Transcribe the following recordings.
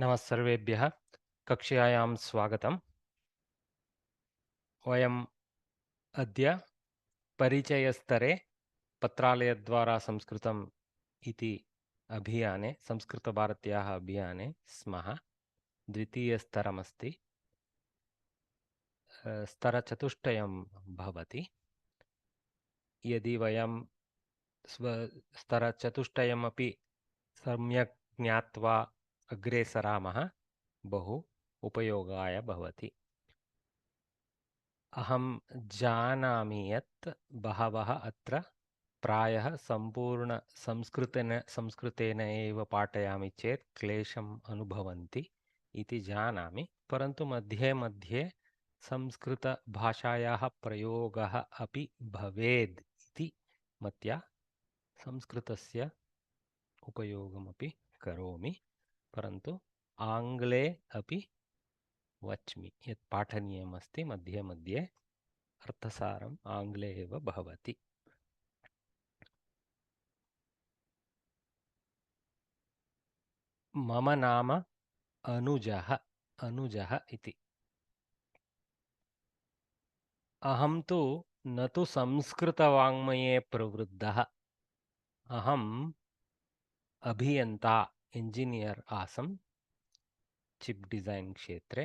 नमः सर्वेभ्यः कक्षायां स्वागतम्। वयम् अद्य परिचयस्तरे पत्रालयद्वारा संस्कृतम् इति अभियाने संस्कृतभारत्याः अभियाने स्मः। द्वितीयस्तरमस्ति। स्तरचतुष्टयं भवति। यदि वयं स्तरचतुष्टयमपि सम्यक् ज्ञात्वा अग्रे सरामः बहु उपयोगाय भवति। अहं जानामि यत् बहवः अत्र प्रायः संस्कृतेन एव पाठयामि चेत् क्लेशम् अनुभवन्ति इति जानामि, परन्तु मध्ये मध्ये संस्कृतभाषायाः प्रयोगः अपि भवेत् इति मत्या संस्कृतस्य उपयोगमपि करोमि, परन्तु आङ्ग्ले अपि वच्मि। यत् पाठनीयमस्ति मध्ये मध्ये अर्थसारम् आङ्ग्ले एव भवति। मम नाम अनुजः इति। अहं तु न तु संस्कृतवाङ्मये प्रवृद्धः। अहम् अभियन्ता इंजिनियर् आसम् चिप् डिज़ैन् क्षेत्रे।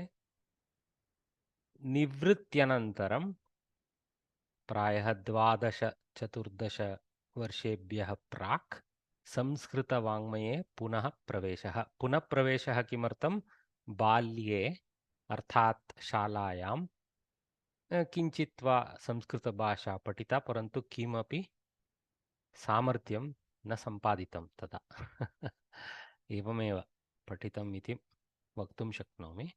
निवृत्त्यनन्तरं प्रायः 12-14 वर्षेभ्यः प्राक् संस्कृतवाङ्मये पुनः प्रवेशः किमर्थं? बाल्ये अर्थात् शालायां किञ्चित् वा संस्कृतभाषा पठिता, परन्तु किमपि सामर्थ्यं न सम्पादितं तदा। एवमेव पठितम् इति वक्तुं शक्नोमि,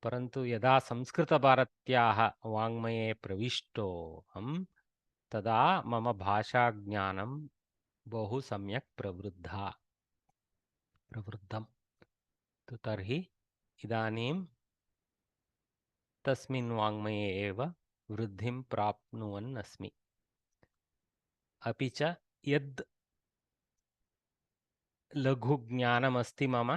परन्तु यदा संस्कृतभारत्याः वाङ्मये प्रविष्टोऽहं तदा मम भाषाज्ञानं बहु सम्यक् प्रवृद्धं। तर्हि इदानीं तस्मिन् वाङ्मये एव वृद्धिं प्राप्नुवन् अस्मि। अपि च यद् लघुज्ञानमस्ति मम,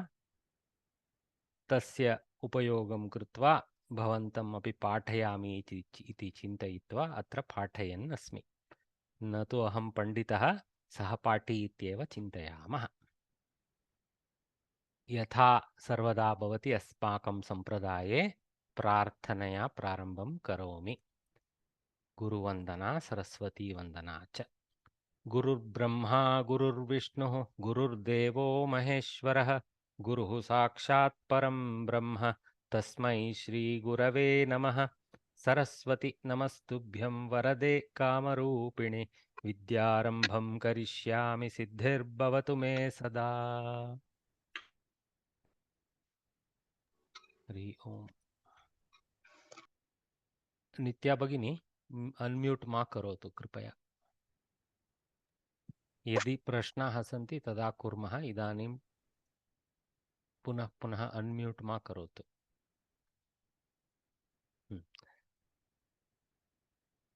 तस्य उपयोगं कृत्वा भवन्तम् अपि पाठयामि इति चिन्तयित्वा अत्र पाठयन् अस्मि। न तु अहं पण्डितः, सहपाठी इत्येव चिन्तयामः। यथा सर्वदा भवति अस्माकं सम्प्रदाये प्रार्थनया प्रारम्भं करोमि। गुरुवन्दना सरस्वतीवन्दना च। गुरुर्ब्रह्मा गुरुर्विष्णुः गुरुर्देवो महेश्वरः गुरुः साक्षात् परं ब्रह्म तस्मै श्रीगुरवे नमः। सरस्वती नमस्तुभ्यं वरदे कामरूपिणि विद्यारम्भं करिष्यामि सिद्धिर्भवतु मे सदा। हरि ओम्। नित्या भगिनी अनम्यूट मा करोतु कृपया। यदि प्रश्नाः सन्ति तदा कुर्मः। इदानीं पुनः पुनः अनम्यूट मा करोतु।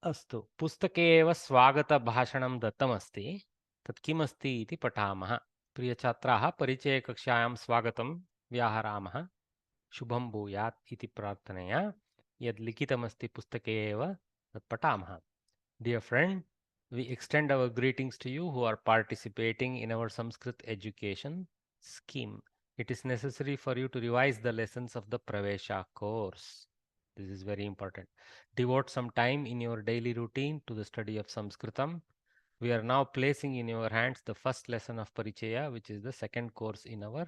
अस्तु, पुस्तके एव स्वागतभाषणं दत्तमस्ति। तत् किमस्ति इति पठामः। प्रियछात्राः, परिचयकक्षायां स्वागतं व्याहरामः। शुभं भूयात् इति प्रार्थनया यद् लिखितमस्ति पुस्तके एव तत् पठामः। Dear friend, we extend our greetings to you who are participating in our Sanskrit education scheme. It is necessary for you to revise the lessons of the Pravesha course. This is very important. Devote some time in your daily routine to the study of Sanskritam. We are now placing in your hands the first lesson of Parichaya, which is the second course in our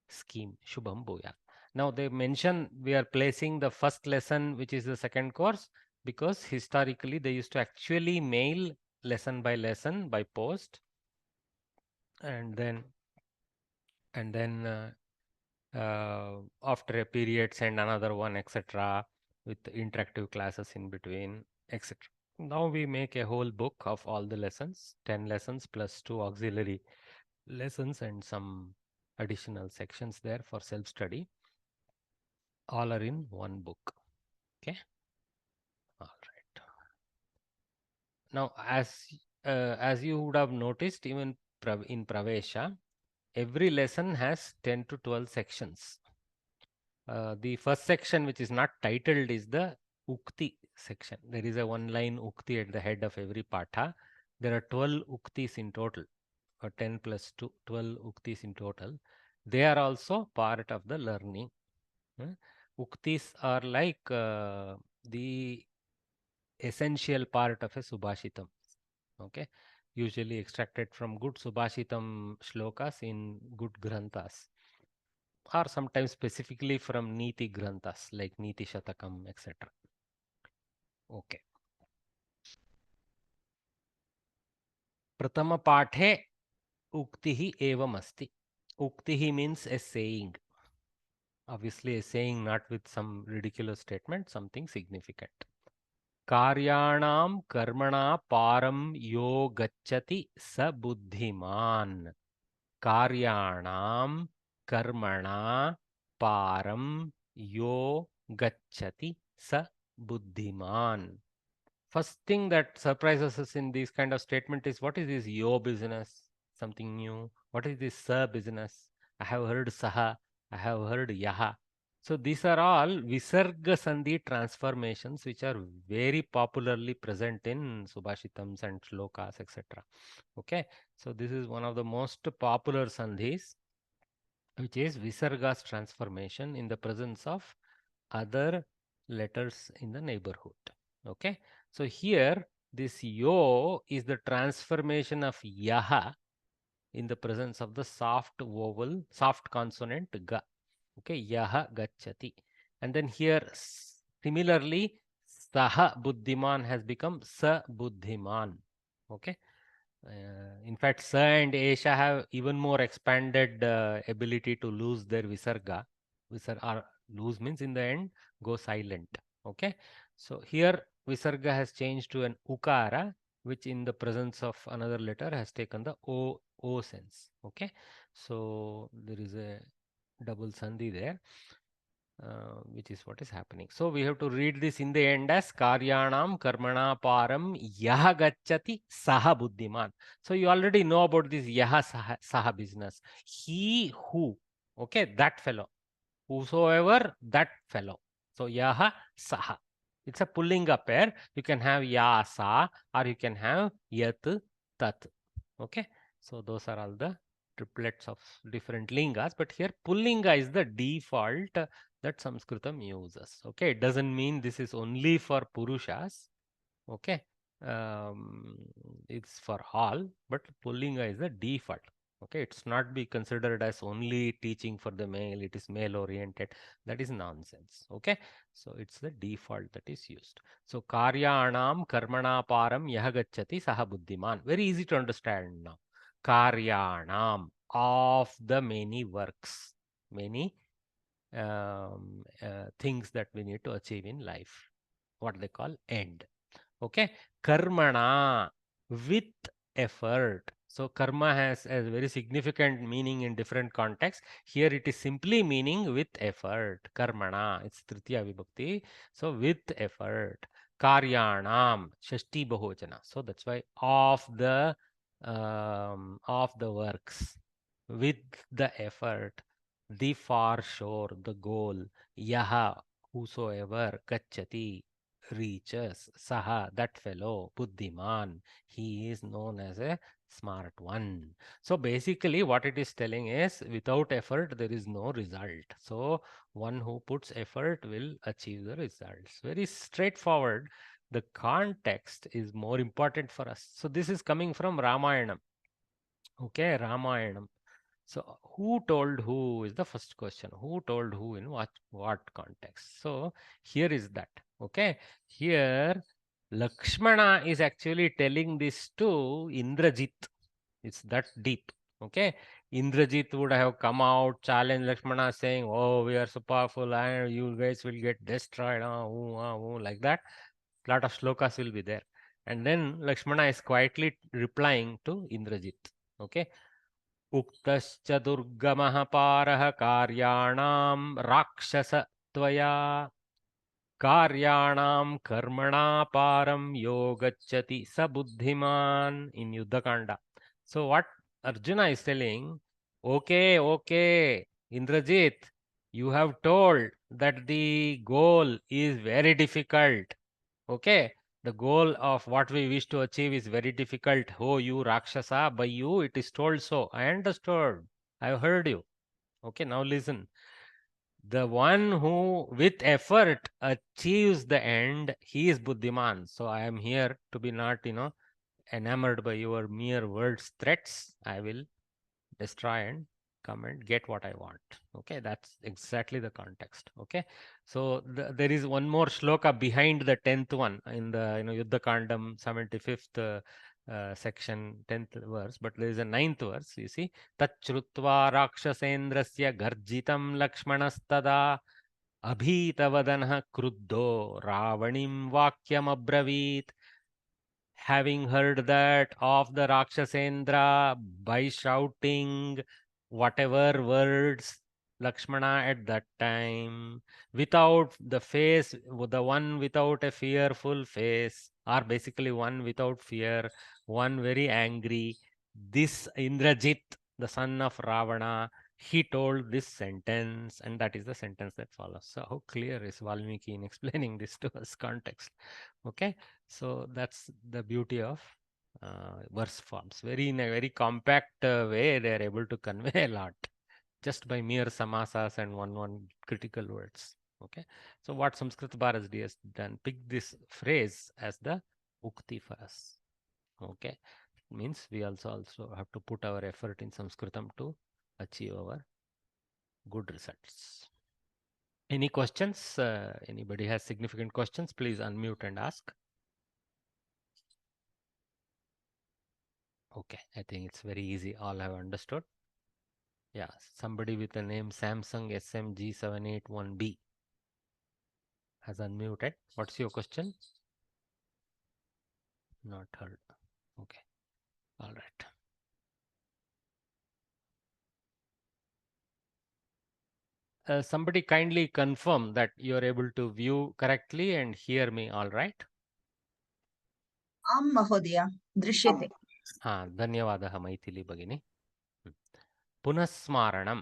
scheme. Shubham Bhuyat. Now they mention we are placing the first lesson, which is the second course, because historically they used to actually mail lesson by post, and then after a period send another one, etc., with interactive classes in between, etc. Now we make a whole book of all the lessons, 10 lessons plus 2 auxiliary lessons and some additional sections there for self-study. All are in one book. Okay. All right. Now, as you would have noticed, even in Pravesha, every lesson has 10 to 12 sections. The first section, which is not titled, is the Ukti section. There is a one-line Ukti at the head of every Patha. There are 12 Uktis in total, or 10 plus 2, 12 Uktis in total. They are also part of the learning. Uktis are like the essential part of a Subhashitam. Okay, usually extracted from good Subhashitam shlokas in good granthas, or sometimes specifically from Niti granthas like Niti Shatakam, etc. Okay. Pratama pathe uktihi evam asti. Uktihi means a saying. Obviously, a saying not with some ridiculous statement, something significant. Karyanam karmana param yo gacchati sa buddhiman. Karyanam karmana param yo gacchati sa buddhiman. First thing that surprises us in this kind of statement is, what is this yo business? Something new. What is this sa business? I have heard saha. I have heard yaha. So these are all visarga sandhi transformations which are very popularly present in subhashitams and shlokas, etc. Okay. So this is one of the most popular sandhis, which is visarga's transformation in the presence of other letters in the neighborhood. Okay. So here this yo is the transformation of yaha in the presence of the soft vowel, soft consonant ga. Okay, yaha gacchati. And then here similarly saha buddhiman has become sa buddhiman. Okay. In fact, sa and esha have even more expanded ability to lose their visarga. Or lose means in the end go silent. Okay. So here visarga has changed to an ukara, which in the presence of another letter has taken the o sense. Okay. So there is a double sandhi there. Which is what is happening. So we have to read this in the end as karyanam karmana param yaha gacchati saha buddhiman. So you already know about this yaha saha business. He who, okay, that fellow, whosoever, that fellow. So yaha saha. It's a pullinga pair. You can have ya sa, or you can have yat tat. Okay. So those are all the triplets of different lingas, but here pullinga is the default that Sanskritam uses. Okay, it doesn't mean this is only for Purushas. Okay, it's for all, but pullinga is the default. Okay, it's not be considered as only teaching for the male, it is male oriented. That is nonsense. Okay, so it's the default that is used. So karyanam karmana param yaha gacchati saha buddhiman. Very easy to understand now. Karyanam, of the many works, many things that we need to achieve in life, what they call end. Okay, karmana, with effort. So karma has a very significant meaning in different contexts. Here it is simply meaning with effort. Karmana, it's tritiya vibhakti. So with effort. Karyanam, shashti bahojana. So that's why of the works, with the effort, the far shore, the goal, yaha, whosoever, gacchati, reaches, saha, that fellow, buddhiman, he is known as a smart one. So basically what it is telling is, without effort there is no result. So one who puts effort will achieve the results. Very straightforward. The context is more important for us. So this is coming from Ramayanam. Okay, Ramayanam. So who told who is the first question. Who told who in what context? So here is that. Okay. Here Lakshmana is actually telling this to Indrajit. It's that deep. Okay. Indrajit would have come out, challenge Lakshmana saying, oh, we are so powerful and you guys will get destroyed. Like that. Lot of shlokas will be there. And then Lakshmana is quietly replying to Indrajit. Okay. उक्तश्च दुर्गमः पारः कार्याणां राक्षस त्वया कार्याणां कर्मणा पारं यो गच्छति स बुद्धिमान् in Yuddhakanda. So what Arjuna is telling, Okay. Indrajit, you have told that the goal is very difficult. Okay. The goal of what we wish to achieve is very difficult. Oh, you Rakshasa, by you it is told so. I understood. I have heard you. Okay, now listen. The one who with effort achieves the end, he is Buddhiman. So I am here to be not, enamored by your mere words, threats. I will destroy and come and get what I want. Okay, that's exactly the context. Okay, so there is one more shloka behind the 10th one in the Yuddha Kandam 75th section 10th verse, but there is a 9th verse. You see, Tachrutva Rakshasendrasya Garjitam Lakshmanastada Abhitavadanah Kruddho Ravanim Vakyam Abravit. Having heard that of the Rakshasendra, by shouting whatever words Lakshmana at that time, without the face, the one without a fearful face, or basically one without fear, one very angry, this Indrajit, the son of Ravana, he told this sentence, and that is the sentence that follows. So, how clear is Valmiki in explaining this to us context? Okay, so that's the beauty of verse forms. In a very compact way, they are able to convey a lot just by mere samasas and one critical words. Okay, so what Samskrita Bharati has done, pick this phrase as the ukti for us. Okay, means we also have to put our effort in Sanskritam to achieve our good results. Any questions? Anybody has significant questions? Please unmute and ask. Okay, I think it's very easy. All have understood. Yeah, somebody with the name Samsung SMG781B has unmuted. What's your question? Not heard. Okay, all right. Somebody kindly confirm that you are able to view correctly and hear me all right. आं महोदय दृश्यते धन्यवादः मैथिली भगिनी. पुनः स्मारणं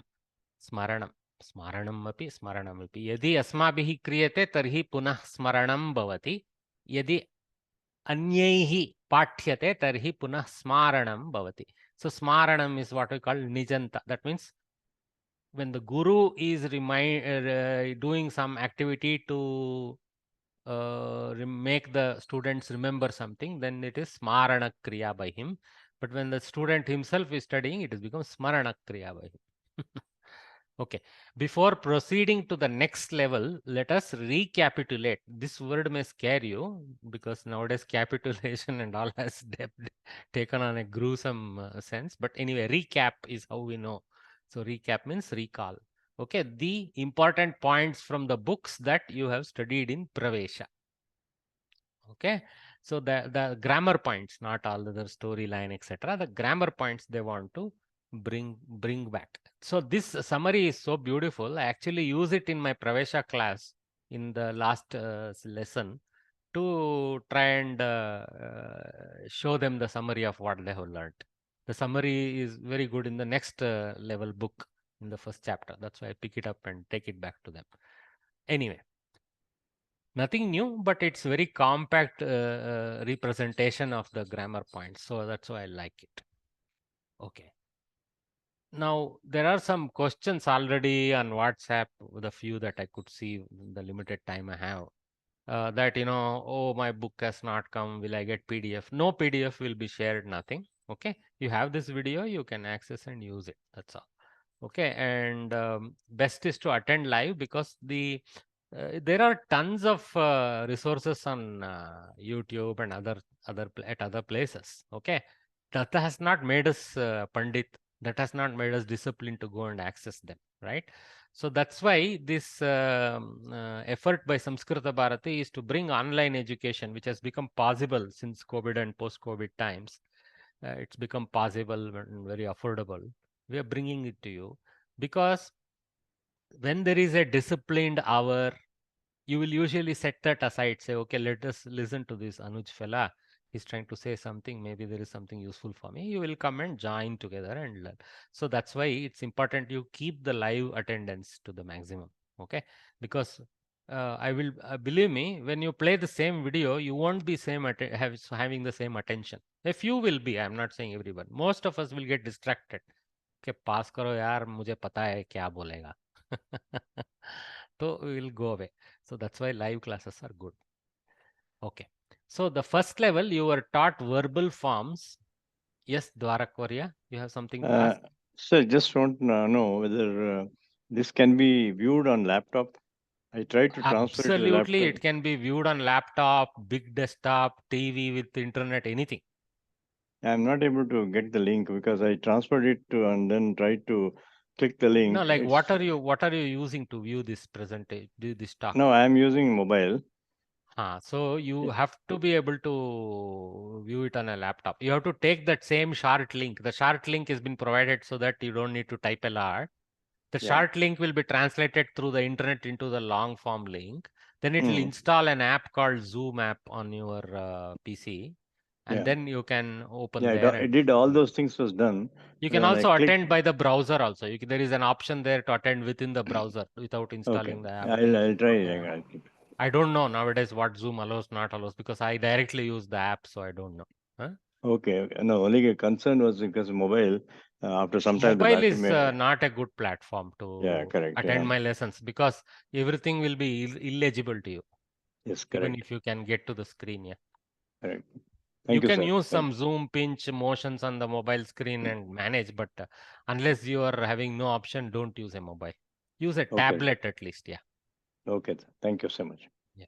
स्मारणमपि स्मरणमपि यदि अस्माभिः क्रियते तर्हि पुनः स्मरणं भवति. यदि अन्यैः पाठ्यते तर्हि पुनः स्मारणं भवति. So smaranam is what we call nijanta. That means when the guru is doing some activity to make the students remember something, then it is smarana kriya by him. But when the student himself is studying, it has become smarana kriya by him. Okay, before proceeding to the next level, let us recapitulate. This word may scare you because nowadays capitulation and all has taken on a gruesome sense. But anyway, recap is how we know. So recap means recall. Okay, the important points from the books that you have studied in Pravesha. Okay, so the grammar points, not all the other storyline, etc. The grammar points they want to bring back. So this summary is so beautiful. I actually use it in my Pravesha class in the last lesson to try and show them the summary of what they have learned. The summary is very good in the next level book in the first chapter. That's why I pick it up and take it back to them. Anyway, nothing new, but it's very compact representation of the grammar points. So that's why I like it. Okay. Now, there are some questions already on WhatsApp, the few that I could see in the limited time I have. That, oh, my book has not come. Will I get PDF? No PDF will be shared, nothing. Okay. You have this video, you can access and use it. That's all. Okay. And best is to attend live because there are tons of resources on YouTube and other places. Okay. That has not made us Pandit. That has not made us disciplined to go and access them. Right. So that's why this effort by Samskrita Bharati is to bring online education, which has become possible since COVID and post-COVID times. It's become possible and very affordable. We are bringing it to you because when there is a disciplined hour, you will usually set that aside, say, okay, let us listen to this Anuj fella. He's trying to say something, maybe there is something useful for me. You will come and join together and learn. So that's why it's important you keep the live attendance to the maximum. Okay, because I will believe me, when you play the same video, you won't be having the same attention. A few will be, I'm not saying everyone. Most of us will get distracted. Okay, pass karo yaar, mujhe pata hai kya bolega. So we will go away. So that's why live classes are good. Okay. So the first level you were taught verbal forms. Yes, Dwarakvarya, you have something to ask? So I just want to know whether this can be viewed on laptop. I tried to transfer it to the Absolutely, laptop. it can be viewed on laptop, big desktop, TV with internet, anything. I'm not able to get the link because I transferred it to and then tried to click the link. No, like It's what are you using to view this presentation, do this talk? no, I'm using mobile. So you Yeah. have to be able to view it on a laptop. You have to take that same short link. The short link has been provided so that you don't need to type a lot. The Yeah. short link will be translated through the internet into the long form link. Then it will Mm. install an app called Zoom app on your PC. And Yeah. then you can open Yeah. there It and did all those things was done. you can Then I also clicked. attend by the browser also. There is an option there to attend within the browser without Okay. installing the app. I'll try. Uh, I don't know nowadays what Zoom allows, not allows, because I directly use the app, so I don't know. Huh? Okay. Okay. No, only concern was because mobile. After some time, the Mobile battery is may. not a good platform Yeah. to Correct. Yeah. attend my lessons because everything will be illegible to you, Yes. even Correct. if you can get to the screen. Yeah, Correct. you Thank you, can sir. use Thank some zoom, pinch, motions on the mobile screen and manage, but unless you are having no option, don't use a mobile. Use a you. Okay. tablet at least. Yeah. Okay. Thank you so much. Yeah.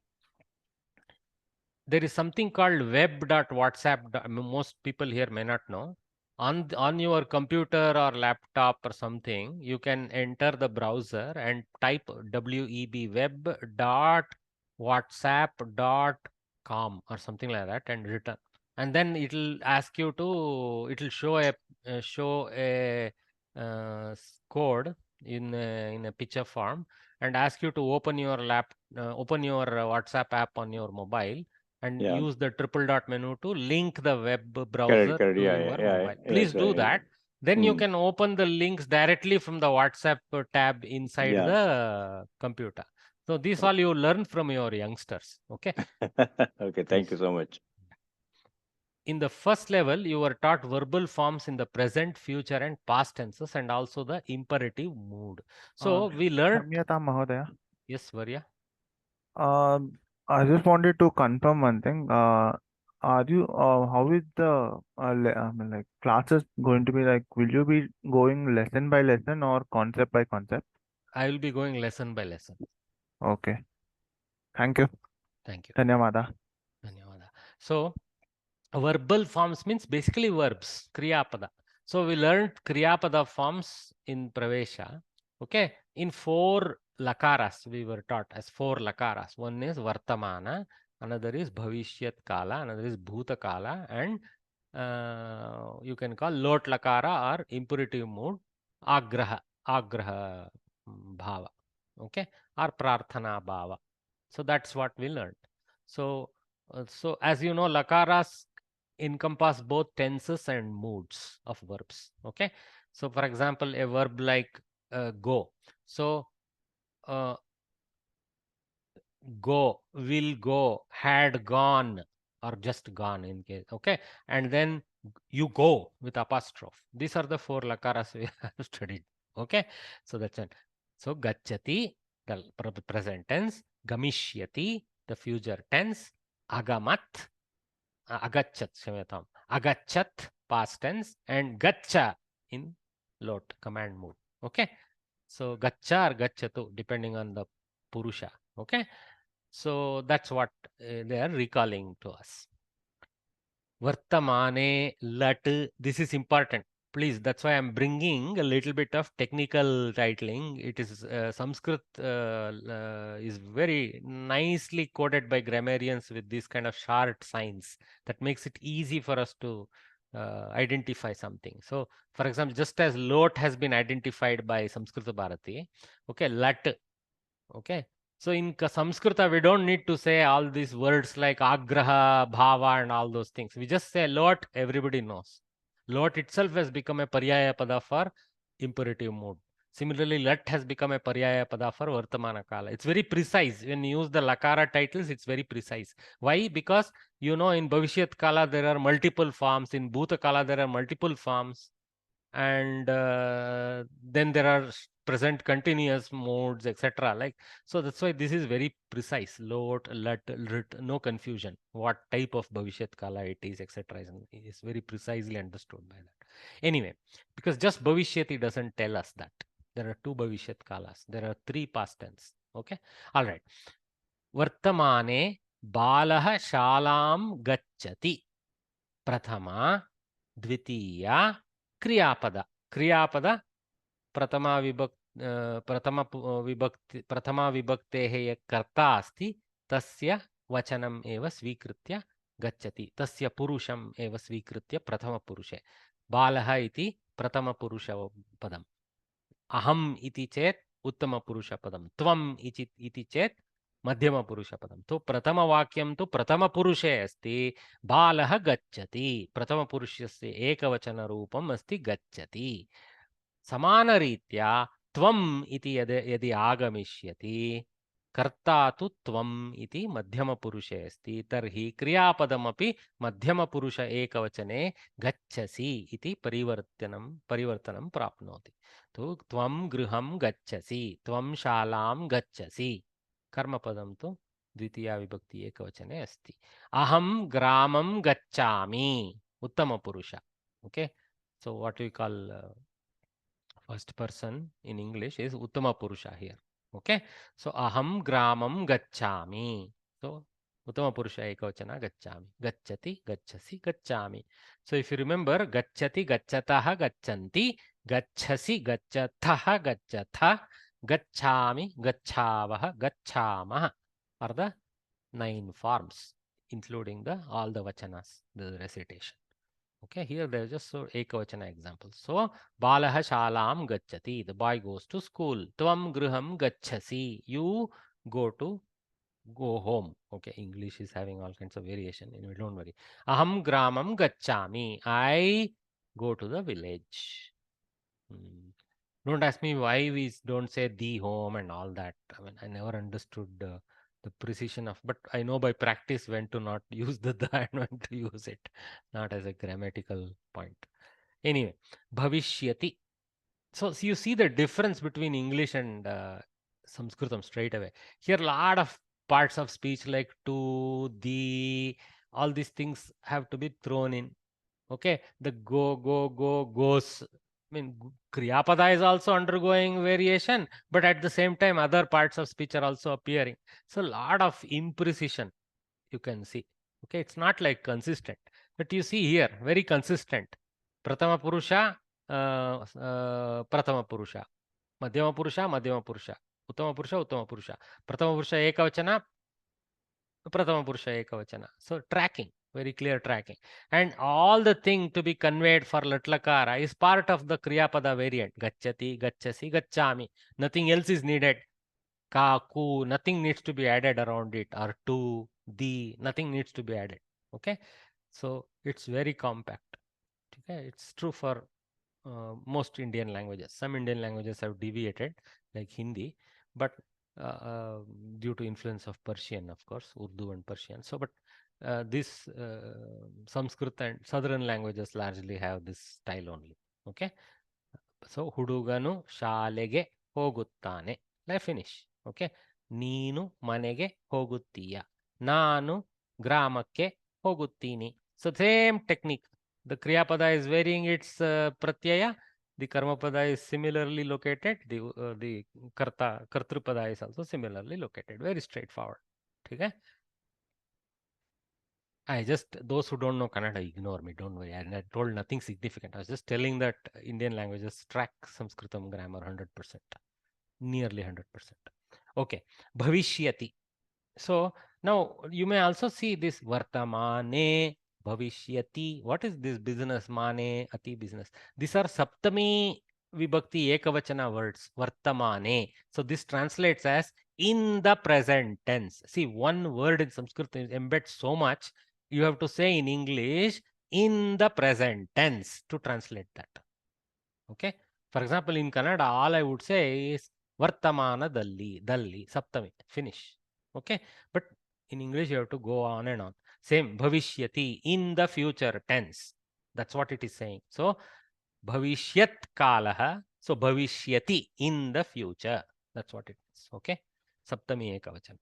There is something called web.whatsapp. Most people here may not know. On your computer or laptop or something, you can enter the browser and type web.whatsapp.com or something like that and return. And then it'll ask you to, it'll show a code in a picture form and ask you to open your WhatsApp app on your mobile and Yeah. use the triple dot menu to link the web Correct. browser Correct. to Yeah. your Yeah. Yeah. mobile. Please Yes. do that. Then you Hmm. can open the links directly from the WhatsApp tab inside Yeah. the computer. So these all Okay. you learn from your youngsters. Okay, Okay. Thank please. you so much. In the first level, you were taught verbal forms in the present, future, and past tenses, and also the imperative mood. Uh, So we learned. Shamyata Mahodaya. Yes, Varya. I just wanted to confirm one thing. How is the like classes going to be like? Will you be going lesson by lesson or concept by concept? I will be going lesson by lesson. Okay. Thank you. Thank you. Dhanyawada. Dhanyawada. So verbal forms means basically verbs, Kriyapada. So we learned Kriyapada forms in Pravesha. Okay, in 4 lakaras we were taught as 4 lakaras. One is Vartamana, another is Bhavishyat Kala, another is Bhuta Kala, and you can call Lot Lakara or imperative mood, Agraha Bhava. Okay, or Prarthana Bhava. So that's what we learned. So as you know, lakaras encompass both tenses and moods of verbs. Okay. So for example, a verb like go. So uh, go, will go, had gone, or just gone in case. Okay. And then you go with apostrophe. These are the 4 lakaras we have studied. Okay. So that's it. So gachati, the present tense, gamishyati, the future tense, agamat, agachat, Shamatam, agachat, past tense, and gacha in lot, command mode. Okay. So gacha or gachatu, depending on the purusha. Okay. So that's what they are recalling to us. Vartamane, lat, this is important. Please, that's why I'm bringing a little bit of technical titling. It is Sanskrit is very nicely coded by grammarians with this kind of short signs that makes it easy for us to identify something. So, for example, just as lot has been identified by Samskrita Bharati, okay, lat, okay, So in Samskrita, we don't need to say all these words like agraha, bhava, and all those things. We just say lot, everybody knows. Lot itself has become a paryaya pada for imperative mode. Similarly, lat has become a paryaya pada for vartamana kala. It's very precise. When you use the lakara titles, it's very precise. Why? Because you know in bhavishyat kala there are multiple forms. In bhuta kala there are multiple forms. And then there are present continuous modes, etc. Like, so that's why this is very precise. Lot, lat, rit, no confusion. What type of bhavishyat kala it is, etc. is very precisely understood by that. Anyway, because just bhavishyati doesn't tell us that. There are two bhavishyat kalas. There are three past tense. Okay. All right. Vartamane balah shalam gacchati. Prathama, dvitiya, क्रियापद क्रियापद प्रथमा विभक्तेः यः कर्ता अस्ति तस्य वचनम् एव स्वीकृत्य गच्छति, तस्य पुरुषम् एव स्वीकृत्य प्रथमपुरुषे. बालः इति प्रथमपुरुषपदम्, अहम् इति चेत् उत्तमपुरुषपदं, त्वम् इति चेत् मध्यमपुरुषपदं. तो प्रथमवाक्यं तु प्रथमपुरुषे अस्ति, बालः गच्छति. प्रथमपुरुषस्य एकवचनरूपम् अस्ति गच्छति. समानरीत्या त्वम् इति यदि आगमिष्यति, कर्ता तु त्वम् इति मध्यमपुरुषे अस्ति, तर्हि क्रियापदमपि मध्यमपुरुष एकवचने गच्छसि इति परिवर्तनं प्राप्नोति. तो त्वं गृहं गच्छसि, त्वं शालां गच्छसि. कर्मपदं तु द्वितीया विभक्ति एकवचने अस्ति. अहं ग्रामं गच्छामि, उत्तमपुरुष. Okay, so what we call first person in English is uttama purusha here. Okay, so aham gramam gacchami. So uttama purusha ekavachana gacchami, gacchati, gacchasi, gacchami. So if you remember, gacchati, gacchataha, gacchanti, gacchasi, gachathaha, gachatha, gacchami, gacchavaha, gachamah are the 9 forms, including all the vachanas, the recitation. Okay, here there is just ekavachana example. So balah shalam gacchati, the boy goes to school. Tvam griham gacchasi, you go home. Okay, English is having all kinds of variation. Anyway, don't worry. Aham gramam gacchami, I go to the village. Don't ask me why we don't say the home and all that. I mean, I never understood the precision of, but I know by practice when to not use the and when to use it, not as a grammatical point. Anyway, bhavishyati. So you see the difference between English and Sanskritam straight away. Here, a lot of parts of speech like to, the, all these things have to be thrown in. Okay, the goes. I mean, Kriyapada is also undergoing variation, but at the same time, other parts of speech are also appearing. So, a lot of imprecision you can see. Okay, it's not like consistent, but you see here, very consistent. Prathama Purusha, Prathama Purusha, Madhyama Purusha, Madhyama Purusha, Uttama Purusha, Uttama Purusha, Prathama Purusha Ekavachana, Prathama Purusha Ekavachana. So, tracking. Very clear tracking. And all the thing to be conveyed for Latlakara is part of the Kriyapada variant. Gacchati, gacchasi, gacchami. Nothing else is needed. Ka, ku, nothing needs to be added around it. Or to, the, nothing needs to be added. Okay. So it's very compact. Okay. It's true for most Indian languages. Some Indian languages have deviated, like Hindi, but due to influence of Persian, of course, Urdu and Persian. So, but this Sanskrit and southern languages largely have this style only. Okay, so huduganu shalege hoguttane. Let finish. Okay, neenu manege hoguttiya, naanu gramakke hoguttini. So same technique. The kriyapada is varying its pratyaya. The karmapada is similarly located. The kartrupada is also similarly located. Very straightforward. Okay. Those who don't know Kannada, ignore me, don't worry. I told nothing significant. I was just telling that Indian languages track Sanskritam grammar 100%, nearly 100%. Okay, bhavishyati. So now you may also see this vartamane, bhavishyati. What is this business? Mane, ati business. These are saptami vibhakti ekavachana words, vartamane. So this translates as in the present tense. See, one word in Sanskrit embeds so much. You have to say in English in the present tense to translate that. Okay. For example, in Kannada, all I would say is Vartamanadalli, Dalli, Saptami, finish. Okay. But in English, you have to go on and on. Same, Bhavishyati, in the future tense. That's what it is saying. So, Bhavishyat Kalaha. So, Bhavishyati, in the future. That's what it is. Okay. Saptami Ekavachan.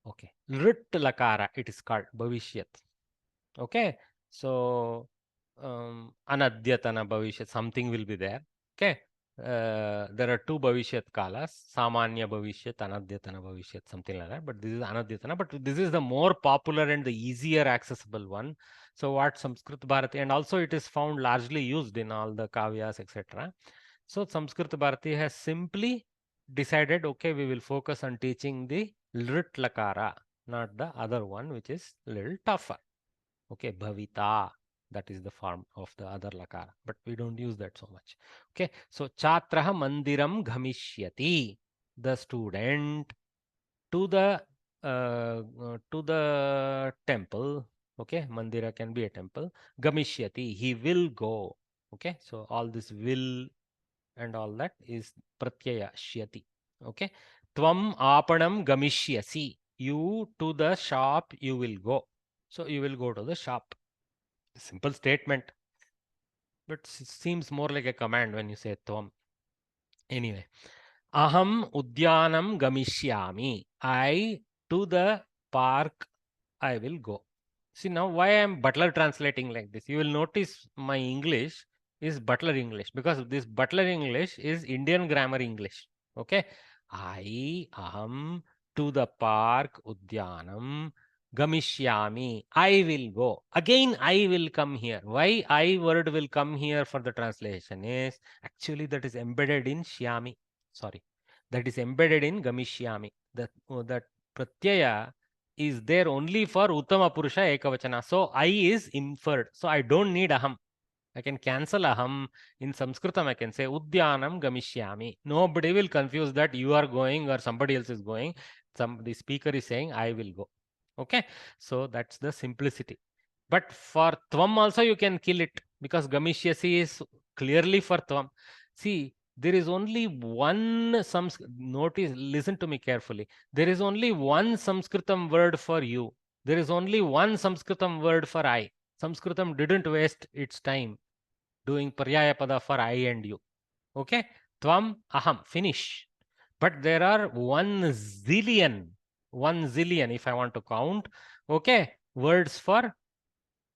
Okay. Rit Lakara, it is called Bhavishyat. Okay. So, Anadyatana Bhavishyat, something will be there. Okay. There are two Bhavishyat Kalas, Samanya Bhavishyat, Anadyatana Bhavishyat, something like that. But this is Anadyatana. But this is the more popular and the easier accessible one. So, what Samskrita Bharati, and also it is found largely used in all the Kavyas, etc. So, Samskrita Bharati has simply decided, okay, we will focus on teaching the Lit Lakara, not the other one, which is little tougher. Okay, Bhavita, that is the form of the other lakara, but we don't use that so much. Okay, so Chatraha Mandiram Gamishyati, the student to the temple. Okay, Mandira can be a temple. Gamishyati, he will go. Okay, so all this will and all that is pratyaya shyati. Okay, Tvam apanam gamishyasi, you to the shop you will go. So you will go to the shop. Simple statement, but seems more like a command when you say tvam. Anyway, aham udyanam gamishyami, I to the park I will go. See, now why I am Butler translating like this? You will notice my English is Butler English, because this Butler English is Indian grammar English. Okay, aham to the park udyanam gamishyami, I will go. Again I will come here. Why I word will come here for the translation is actually that is embedded in shyami. Sorry, that is embedded in gamishyami. That pratyaya is there only for Uttama Purusha Ekavachana. So I is inferred. So I don't need aham. I can cancel aham. In Sanskritam, I can say Udyanam Gamishyami. Nobody will confuse that you are going or somebody else is going. The speaker is saying I will go. Okay. So that's the simplicity. But for Tvam also you can kill it, because Gamishyasi is clearly for Tvam. See, there is only one notice, listen to me carefully. There is only one Sanskritam word for you. There is only one Sanskritam word for I. Sanskritam didn't waste its time doing Paryaya Pada for I and you. Okay? Tvam, aham, finish. But there are 1 zillion, if I want to count, okay, words for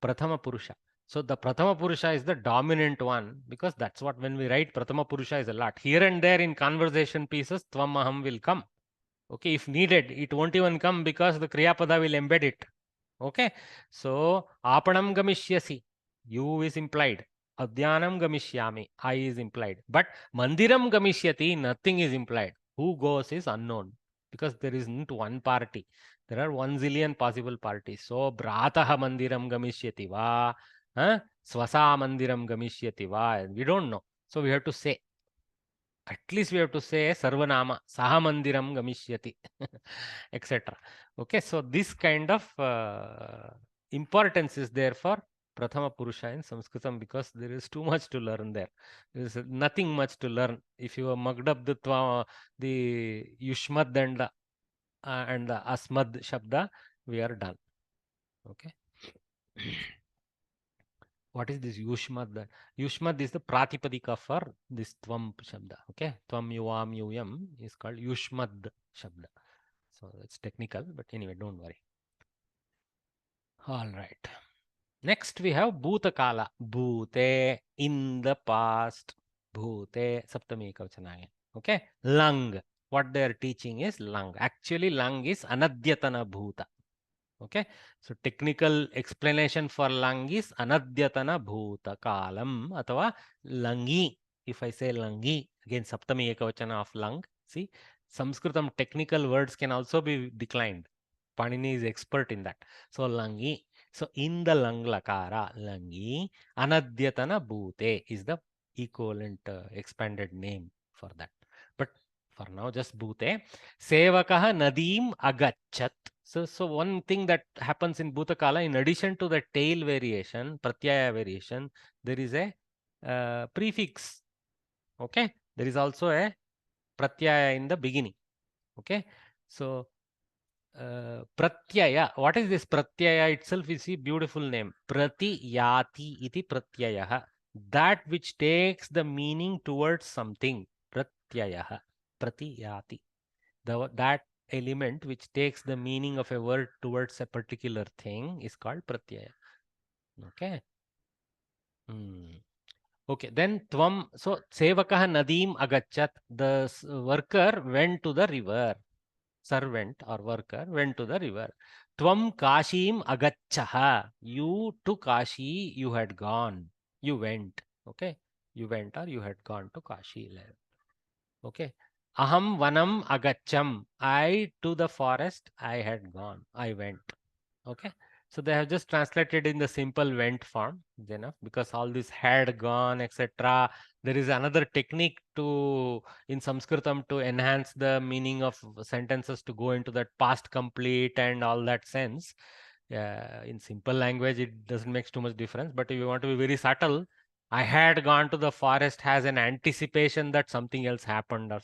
Prathama Purusha. So the Prathama Purusha is the dominant one, because that's what, when we write Prathama Purusha is a lot. Here and there in conversation pieces, Tvam Aham will come. Okay, if needed, it won't even come because the Kriya Pada will embed it. Okay, so Apanam Gamishyasi, you is implied. Adhyanam Gamishyami, I is implied. But Mandiram Gamishyati, nothing is implied. Who goes is unknown, because there isn't one party. There are 1 zillion possible parties. So Brataha Mandiram Gamishyati va, Swasa Mandiram Gamishyati va. We don't know. So we have to say. At least we have to say Sarvanama, Saha Mandiram Gamishyati, etc. Okay, so this kind of importance is there for Prathama Purusha in Sanskritam, because there is too much to learn there. There is nothing much to learn. If you have mugged up the Yushmad and the Asmad Shabda, we are done. Okay. What is this Yushmad? Yushmad is the Pratipadika for this Tvam Shabda. Okay. Tvam Yuvam Yuyam is called Yushmad Shabda. So it's technical, but anyway, don't worry. All right. Next we have Bhutakala. Bhute, in the past. Bhute, Saptami Ekavachana. Okay. Lung. What they are teaching is lung. Actually, lung is Anadyatana Bhuta. Okay, so technical explanation for lang is anadyatana bhuta kalam atava langi. If I say langi, again saptami ekavachana of lang. See, Sanskritam technical words can also be declined. Panini is expert in that. So langi. So in the lang lakara, langi, anadyatana bhute is the equivalent expanded name for that. But for now, just Bhute. Sevakah Nadeem Agachat. So one thing that happens in Bhutakala, in addition to the tail variation, Pratyaya variation, there is a prefix. Okay. There is also a Pratyaya in the beginning. Okay. So Pratyaya. What is this Pratyaya itself? You see, beautiful name. Pratiyati iti Pratyaya. That which takes the meaning towards something. Pratyaya. Pratiyati. That element which takes the meaning of a word towards a particular thing is called Pratyaya. Okay. Okay. Then Tvam. So Sevakah Nadeem Agachat. The worker went to the river. Servant or worker went to the river. Tvam Kashim Agacchaha. You to Kashi, you had gone. You went. Okay. You went or you had gone to Kashi. Okay. Aham Vanam Agacham. I to the forest, I had gone. I went. Okay. So they have just translated in the simple went form, enough, because all this had gone, etc. There is another technique to in Sanskritam to enhance the meaning of sentences to go into that past complete and all that sense. In simple language, it doesn't make too much difference. But if you want to be very subtle, I had gone to the forest has an anticipation that something else happened or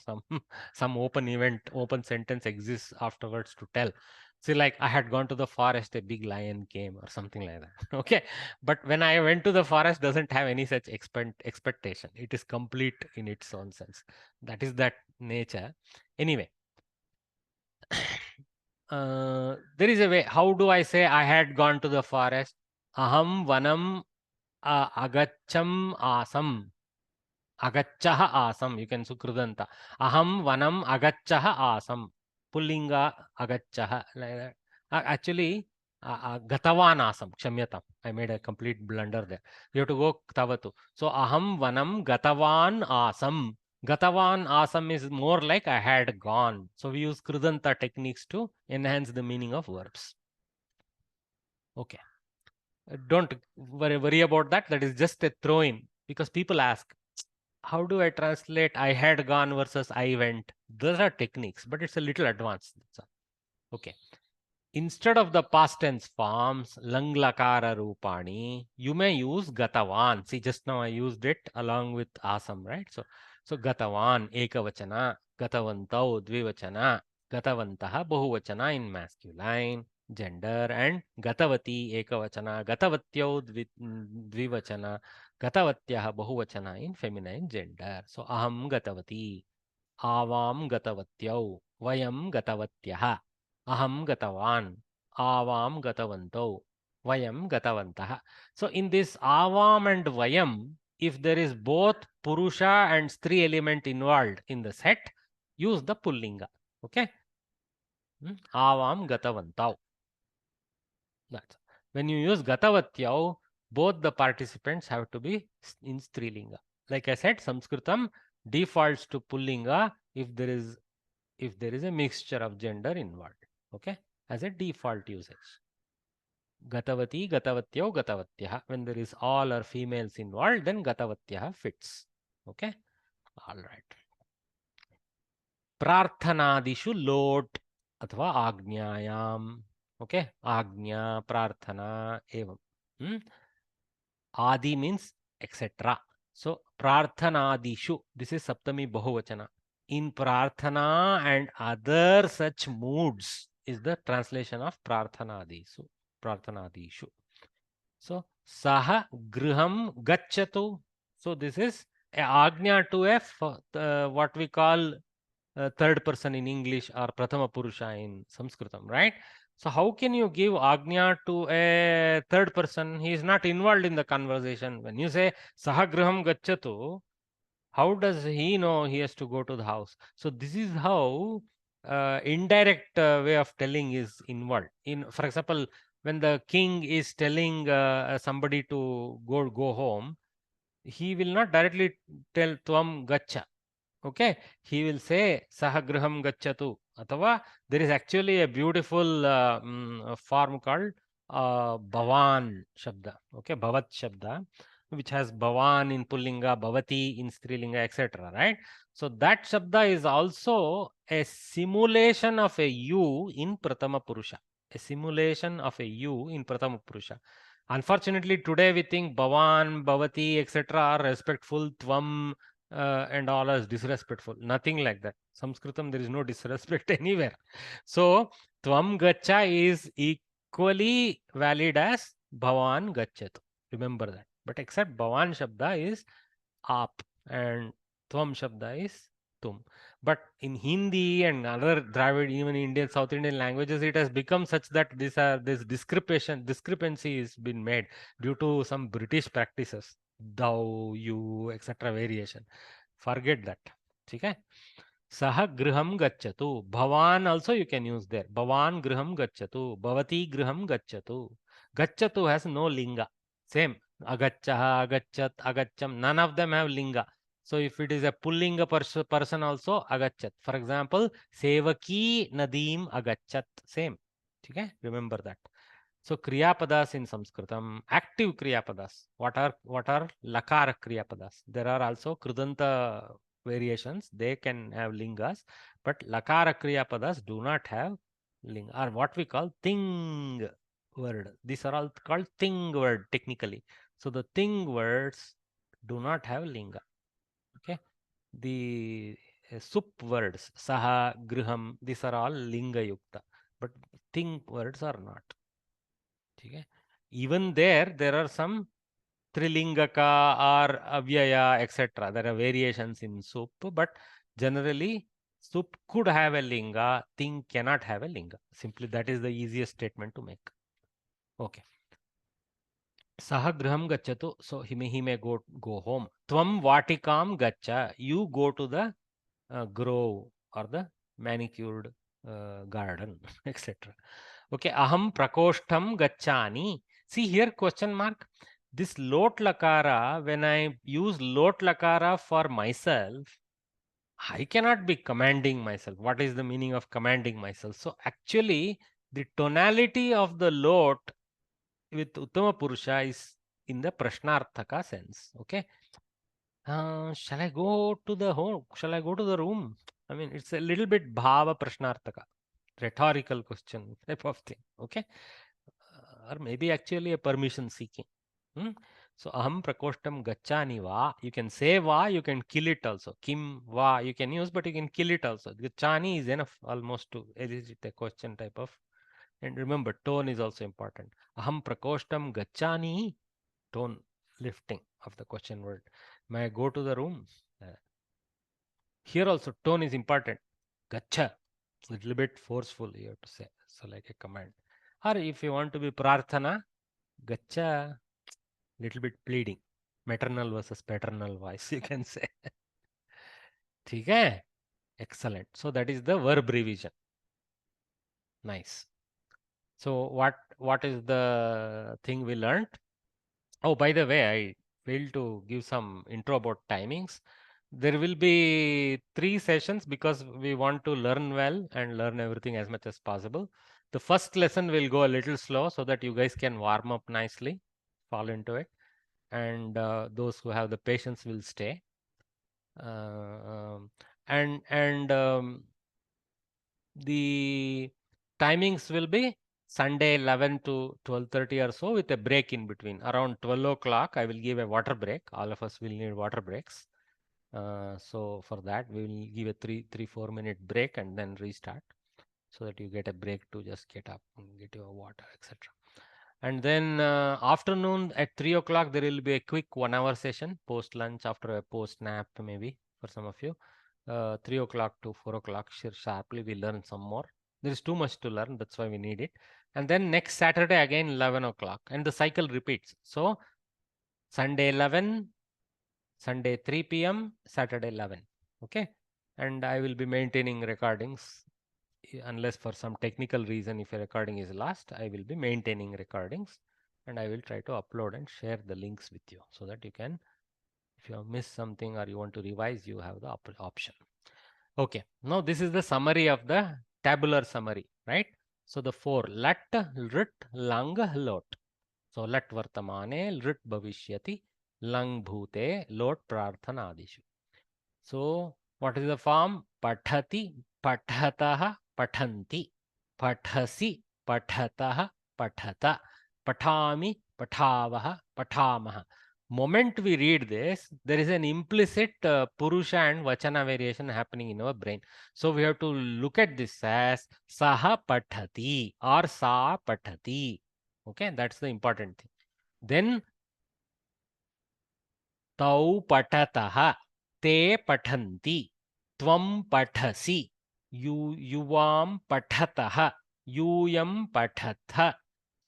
some open event, open sentence exists afterwards to tell. See, like I had gone to the forest, a big lion came or something like that. Okay. But when I went to the forest, doesn't have any such expectation. It is complete in its own sense. That is that nature. Anyway, there is a way. How do I say I had gone to the forest? Aham vanam agacham asam. Agacchaha asam. You can sukrudanta. Aham vanam agacchaha asam. Pullinga agacchaha. Like that. Actually, gatavan asam. Kshamyatam. I made a complete blunder there. You have to go tavatu. So aham vanam gatavan asam. Gatavan asam is more like I had gone. So we use krudanta techniques to enhance the meaning of verbs. Okay. Don't worry about that. That is just a throw in, because people ask, how do I translate I had gone versus I went? Those are techniques, but it's a little advanced. Okay. Instead of the past tense forms, lang lakara rupani, you may use gatavan. See, just now I used it along with asam, right? So gatavan, ekavachana, gatavantau, dvivachana, gatavantaha, bahuvachana in masculine gender, and gatavati, ekavachana, gatavatyau, dvivachana, gatavatyah, bahuvachana in feminine gender. So aham gatavati, avam gatavatyau, vayam gatavatyah. Aham gatavan, avam gatavantau, vayam gatavantah. So in this avam and vayam, if there is both purusha and stri element involved in the set, use the pullinga. Okay. Avam gatavantau. That's when you use gatavatyau, both the participants have to be in strilinga. Like I said, Sanskritam defaults to pullinga if there is a mixture of gender involved. Okay, as a default usage. Gatavati, gatavatyau, gatavatyah. When there is all or females involved, then gatavatyah fits. Okay, all right. Prarthanadishu lot अथवा आज्ञायाम. Okay, आज्ञा, प्रार्थना, एवं. Adi means etc. So prarthanadishu, this is saptami bahuvachana. In prarthana and other such moods is the translation of prarthanadishu. Prarthanadishu. So saha griham gacchatu. So this is a agnya to a what we call third person in English or prathama purusha in Sanskritam, right? So how can you give agnya to a third person? He is not involved in the conversation. When you say sahagraham gacchatu, how does he know he has to go to the house? So this is how indirect way of telling is involved. For example, when the king is telling somebody to go home, he will not directly tell tvam gaccha. Okay, he will say sahagraham gacchatu. Atava, there is actually a beautiful form called bhavan shabda. Okay, bhavat shabda. which has bhavan in pullinga, bhavati in strilinga, etc. Right? So that shabda is also a simulation of a you in pratama purusha. A simulation of a you in pratama purusha. Unfortunately, today we think bhavan, bhavati, etc. are respectful, tvam, and all as disrespectful. Nothing like that. Sanskritam, there is no disrespect anywhere. So, tvam gacha is equally valid as bhavan gachatu. Remember that. But except bhavan shabda is aap and tvam shabda is tum. But in Hindi and other Dravid, even Indian, South Indian languages, it has become such that this discrepancy is been made due to some British practices. Thou, you, etc. variation. Forget that. Okay? Saha griham gacchatu. Bhavan also you can use there. Bhavan griham gacchatu. Bhavati griham gacchatu. Gacchatu has no linga. Same. Agacchaha, agachat, agacham. None of them have linga. So if it is a pullinga person also, agachat. For example, sevaki nadim agachat. Same. Okay? Remember that. So kriyapadas in Sanskritam, active kriyapadas. What are lakara kriyapadas? There are also krudanta variations. They can have lingas, but lakara kriyapadas do not have linga, or what we call thing word. These are all called thing word technically. So the thing words do not have linga. Okay, the sup words saha, griham, these are all linga yukta, but thing words are not. Okay. Even there are some trilingaka or avyaya, etc. There are variations in sup, but generally sup could have a linga, thing cannot have a linga. Simply that is the easiest statement to make. Okay. Saha griham gacchatu. So he may go home. Tvam vatikam gaccha. You go to the grove or the manicured garden, etc. Okay, aham prakoshtam gacchani. See here, question mark. This lot lakara, when I use lot lakara for myself, I cannot be commanding myself. What is the meaning of commanding myself? So actually, the tonality of the lot with Uttama Purusha is in the Prashnarthaka sense. Okay. Shall I go to the home? Shall I go to the room? I mean, it's a little bit bhava Prashnarthaka, rhetorical question type of thing. Okay. Or maybe actually a permission seeking. So aham prakoshtam gacchani va. You can say va, you can kill it also. Kim va you can use, but you can kill it also. Gacchani is enough almost to elicit a question type of. And remember, tone is also important. Aham prakoshtam gacchani, tone lifting of the question word. May I go to the room? Here also tone is important. Gacha, a little bit forceful you have to say. So like a command. Or if you want to be prarthana, gacha, little bit pleading. Maternal versus paternal voice, you can say. Okay? Excellent. So that is the verb revision. Nice. So what is the thing we learned? Oh, by the way, I failed to give some intro about timings. There will be 3 sessions because we want to learn well and learn everything as much as possible. The first lesson will go a little slow so that you guys can warm up nicely, fall into it. And those who have the patience will stay. The timings will be Sunday 11 to 12:30 or so with a break in between. Around 12 o'clock, I will give a water break. All of us will need water breaks. So for that, we will give a 4 minute break and then restart so that you get a break to just get up and get your water, etc. And then afternoon at 3 o'clock, there will be a quick 1 hour session post lunch after a post nap, maybe for some of you. 3 o'clock to 4 o'clock sharply we learn some more. There is too much to learn, that's why we need it. And then next Saturday again 11 o'clock, and the cycle repeats. So Sunday 11, Sunday 3 p.m., Saturday 11. Okay, and I will be maintaining recordings unless for some technical reason if a recording is lost. I will be maintaining recordings and I will try to upload and share the links with you so that you can, if you have missed something or you want to revise, you have the option. Okay, now this is the summary of the tabular summary, right? So the 4 lat, rit, lang, lot. So lat vartamane, rit bhavishyati, Lang bhute lot prarthanadishu. So what is the form? Pathati, pathatah, pathanti. Pathasi, pathatah, pathata. Pathami, pathavah, patamaha. Moment we read this, there is an implicit Purusha and Vachana variation happening in our brain. So we have to look at this as Saha Pathati or Sa Pathati. Okay, that's the important thing. Then Tau Patatah, Te Pathanti, Tvam Pathasi, Yuvam Pathatah, Yuyam Pathatha,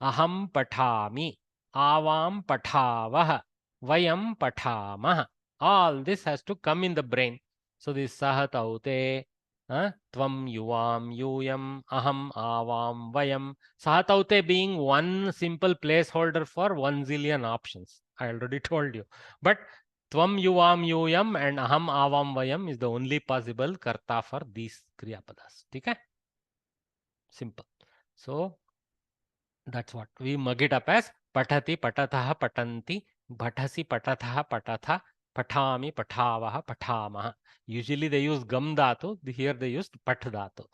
Aham Pathami, Avam Pathavah, Vayam Pathamah. All this has to come in the brain. So this Sahataute, Tvam Yuvam, Yuyam, Aham, Avam, Vayam. Sahataute being one simple placeholder for 1 zillion options. I already told you. But Tvam Yuvam, Yuyam and Aham, Avam, Vayam is the only possible karta for these Kriya Padas. Okay? Simple. So that's what we mug it up as patati, patatah, patanti, bhathasi, patatah, patatha, pathami, pathavah, pathamaha. Usually they use gam dhatu, here they used pat dhatu.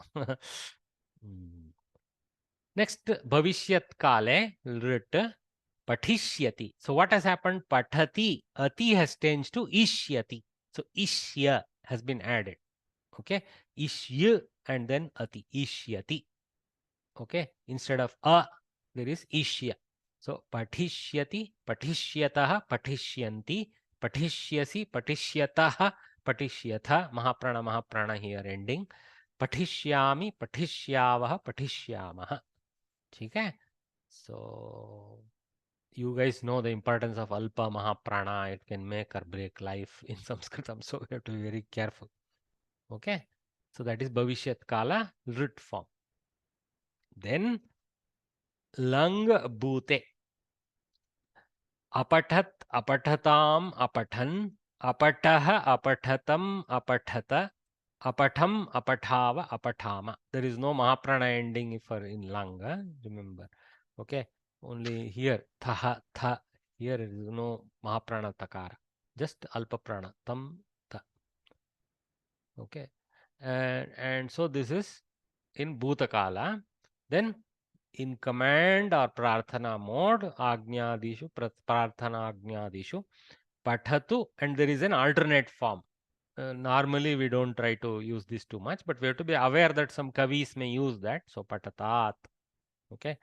Next, bhavishyat kale, rit, pathishyati. So what has happened? Pathati, ati has changed to ishyati. So ishya has been added. Okay, ishya and then ati, ishyati. Okay, instead of a, there is ishya. So patishyati, patishyatah, patishyanti, patishyasi, patishyatah, patishyatha, mahaprana here ending. Patishyami, patishyavah, patishyamah. Okay, so you guys know the importance of alpa mahaprana. It can make or break life in Sanskritam, so we have to be very careful. Okay, so that is bhavishyat kala, rit form. Then lang bhute. Apathat, apathatam, apathan, apatah, apathatam, apatata, apatham, apathava, apathama. There is no mahaprana ending for in lang, remember. Okay, only here, tha, tha. Here there is no mahaprana takara, just alpa prana, tam, ta. Okay, and so this is in bhutakala. Then in command or prarthana mode, agnyadishu, prarthana agnyadishu, pathatu, and there is an alternate form. Normally we don't try to use this too much, but we have to be aware that some kavis may use that. So patatat, okay,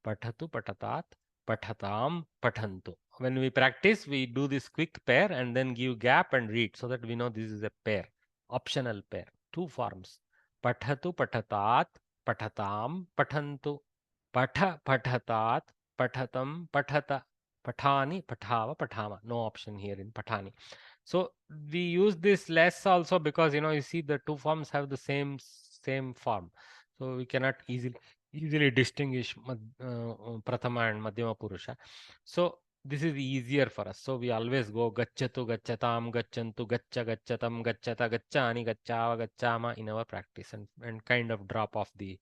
pathatu, patatat, pathatam, pathantu. When we practice, we do this quick pair and then give gap and read so that we know this is a pair, optional pair, two forms. Pathatu, patatat, pathatam, pathantu. Patha, pathatat, pathatam, pathata. Pathani, pathava, pathama. No option here in pathani. So we use this less also because you see the two forms have the same form. So we cannot easily distinguish prathama and madhyama purusha. So this is easier for us. So we always go gacchatu, gacchatam, gacchantu, gaccha, gacchatam, gacchata, gacchani, gacchava, gacchama in our practice and kind of drop off the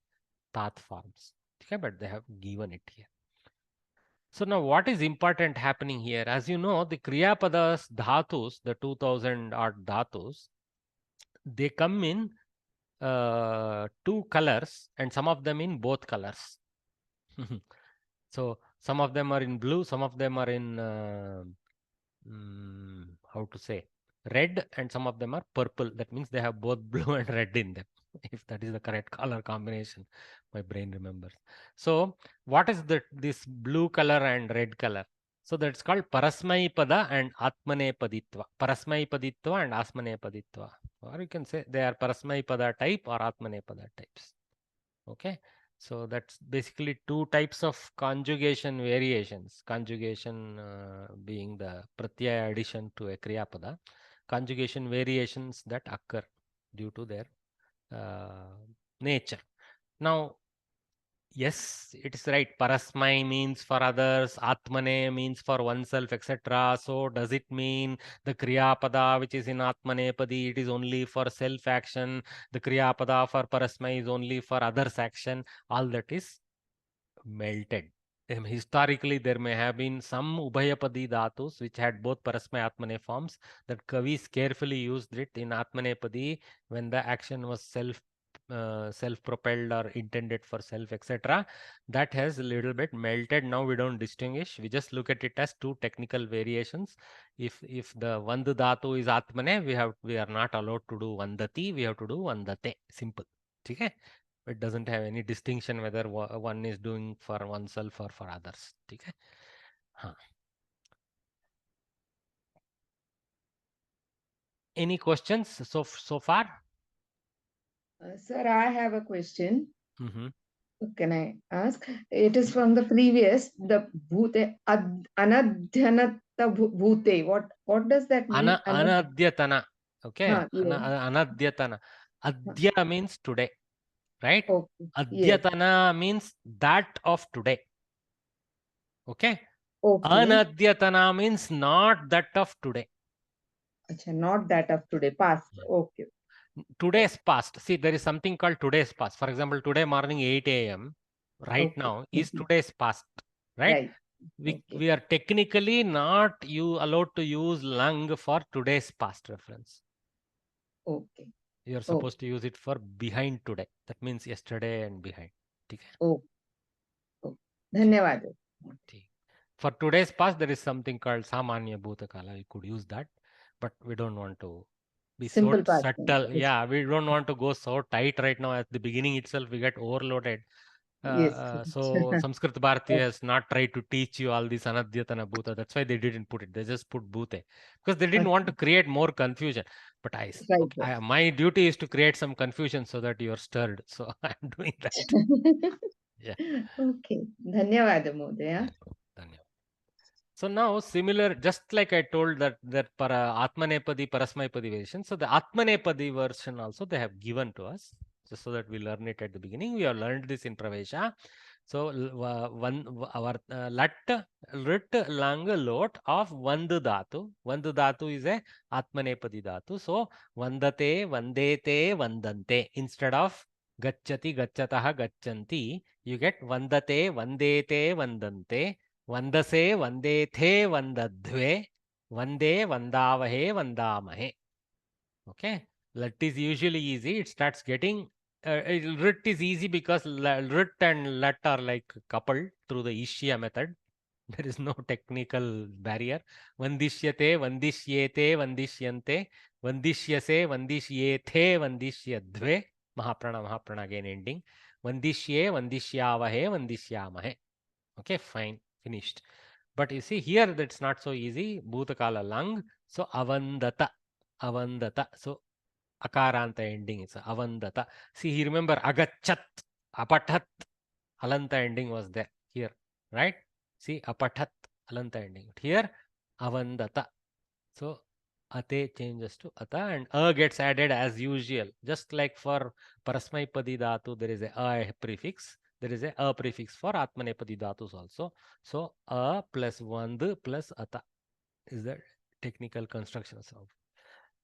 tat forms. Okay, but they have given it here. So now what is important happening here? As you know, the Kriya Padas dhatus, the 2000 odd dhatus, they come in two colors and some of them in both colors. So some of them are in blue, some of them are in how to say, red, and some of them are purple. That means they have both blue and red in them, if that is the correct color combination my brain remembers. So what is this blue color and red color? So that's called Parasmaipada and Atmanepaditva. Parasmaipaditva and Asmanepaditva. Or you can say they are Parasmaipada type or Atmanepada types. Okay. So that's basically two types of conjugation variations. Conjugation being the pratyaya addition to a kriyapada. Conjugation variations that occur due to their nature. Now, yes, it is right. Parasmai means for others, Atmane means for oneself, etc. So does it mean the Kriyapada which is in Atmanepadi, it is only for self-action? The Kriyapada for Parasmai is only for others' action? All that is melted. Historically, there may have been some Ubhayapadi dhatus which had both Parasmaya Atmane forms, that Kavis carefully used it in Atmanepadi when the action was self-propelled or intended for self, etc. That has a little bit melted. Now we don't distinguish. We just look at it as two technical variations. If the Vand dhatu is Atmane, we are not allowed to do Vandati. We have to do Vandate. Simple. Okay? It doesn't have any distinction whether one is doing for oneself or for others. Okay? Huh. Any questions so far? Sir, I have a question. Mm-hmm. Can I ask? It is from the previous, the bhute, anadhyanatta bhute. What does that mean? Anadyatana. Okay. Yeah. Anadyatana. Adya means today, right? Okay. Yes. Adyatana means that of today. Okay. Okay. Anadyatana means not that of today. Achha, not that of today. Past. Okay. Today's past. See, there is something called today's past. For example, today morning 8 a.m. right Okay. now is today's past, right? Right. We are technically not allowed to use lang for today's past reference. Okay. You are supposed to use it for behind today. That means yesterday and behind. Okay. Oh. Dhanyawad. For today's past, there is something called Samanya Bhutakala. You could use that, but we don't want to be Simple so past subtle. tense. Yeah, we don't want to go so tight right now. At the beginning itself, we get overloaded. Yes. So Samskrita Bharati has not tried to teach you all this Anadyatana Bhuta. That's why they didn't put it. They just put Bhute because they didn't want to create more confusion. But my duty is to create some confusion so that you are stirred. So I'm doing that. Yeah. Okay. Dhanyawad, Modaya. So now similar, just like I told that Atmanepadi, Parasmaipadi version. So the Atmanepadi version also they have given to us, just so that we learn it at the beginning. We have learned this in Pravesha. So our lat, rit, lang, lot of Vand dhatu. Vand dhatu is a Atmanepadi dhatu. So Vandate, Vandete, Vandante. Instead of Gacchati, Gacchataha, Gacchanti, you get Vandate, Vandete, Vandante. Vandase, Vandethe, Vandadhve, Vande, Vandavahe, Vandamahe. Okay. Lat is usually easy. It starts getting, rit is easy because rit and lat are like coupled through the Ishya method. There is no technical barrier. Vandishyate, Vandishyete, Vandishyante, Vandishyase, Vandishyethe, Vandishyadhve. Mahaprana again ending. Vandishye, Vandishyavahe, Vandishyamahe. Okay, fine. Finished. But you see here that's not so easy. Bhutakala lang. So avandata. Avandata. So akaranta ending is avandata. See, he remember agachat, apathat, halanta ending was there here, right? See, apathat, halanta ending. But here avandata. So ate changes to ata and a gets added as usual. Just like for parasmaipadi dhatu, there is a prefix. There is a prefix for Atmanepadi dhatus also. So a plus vand plus ata is the technical constructions of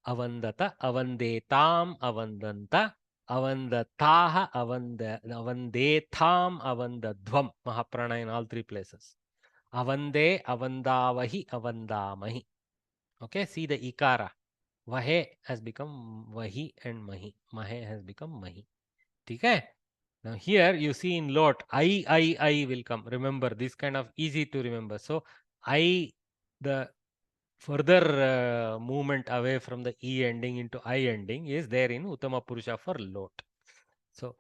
avandata, avandetam, avandanta, avandataha, avandetham, avandadhvam. Mahaprana in all three places. Avande, avandavahi, avandamahi. Okay, see the ikara. Vahe has become vahi and mahi. Mahe has become mahi. Okay. Now here you see in lot, I will come. Remember, this kind of easy to remember. So the further movement away from the E ending into I ending is there in Uttama Purusha for lot. So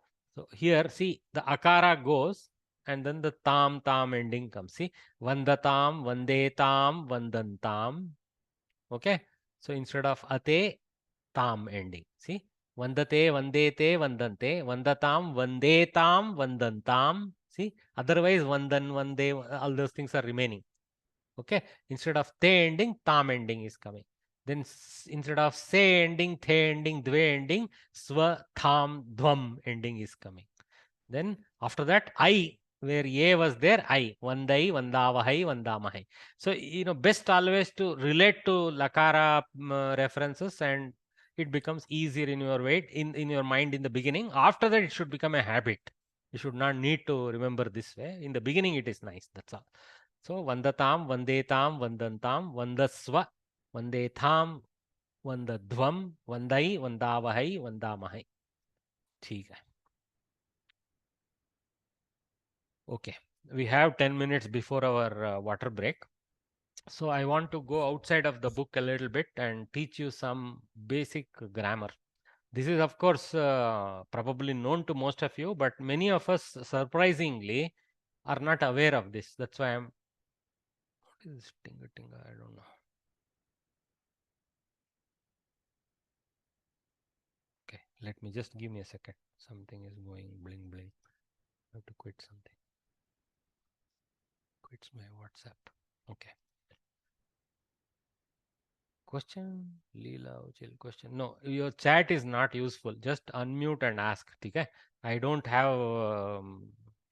here see the akara goes and then the tam ending comes. See, vandatam, vandetam, vandantam. Okay. So instead of ate, tam ending. See, vandate, vandete, vandante, vandatam, vandetam, vandantam. See, otherwise vandan, vande, all those things are remaining. Okay. Instead of te ending, tam ending is coming. Then instead of se ending, the ending, dve ending, swa, tham, dvam ending is coming. Then after that, I, where A was there, I, Vandai, Vandavahai, Vandamahai. So, best always to relate to Lakara references and it becomes easier in your way, in your mind in the beginning. After that, it should become a habit. You should not need to remember this way. In the beginning, it is nice. That's all. So, vandatam, vandetam, vandantam, vandasva, vandetham, vandadvam, vandai, vandavahai, vandamahai. ठीक है. Okay. We have 10 minutes before our water break. So I want to go outside of the book a little bit and teach you some basic grammar. This is, of course, probably known to most of you, but many of us, surprisingly, are not aware of this. That's why I'm. What is this tinga tinga? I don't know. Okay, let me just give me a second. Something is going bling bling. I have to quit something. Quits my WhatsApp. Okay. Question, Leela, Uchil, question. No, your chat is not useful. Just unmute and ask. Okay? I don't have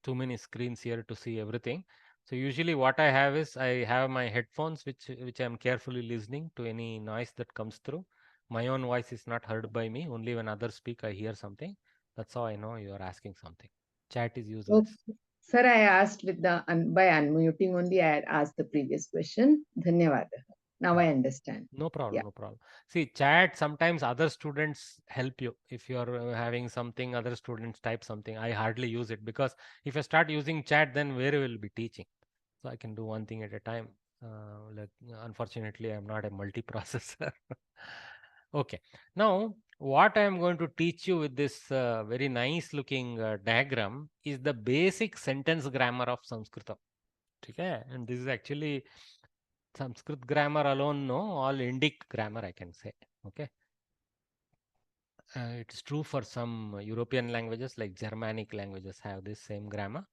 too many screens here to see everything. So usually what I have is I have my headphones, which I'm carefully listening to any noise that comes through. My own voice is not heard by me. Only when others speak, I hear something. That's how I know you are asking something. Chat is useless. Okay. Sir, I asked by unmuting only, I had asked the previous question. Dhanyawad. Now I understand. No problem, Yeah. no problem. See, chat, sometimes other students help you. If you're having something, other students type something. I hardly use it because if I start using chat, then where will be teaching? So I can do one thing at a time. Unfortunately, I'm not a multiprocessor. Okay. Now, what I am going to teach you with this very nice looking diagram is the basic sentence grammar of Sanskrit. Okay? And this is actually Sanskrit grammar alone, no, all Indic grammar, I can say. Okay. It's true for some European languages, like Germanic languages have this same grammar.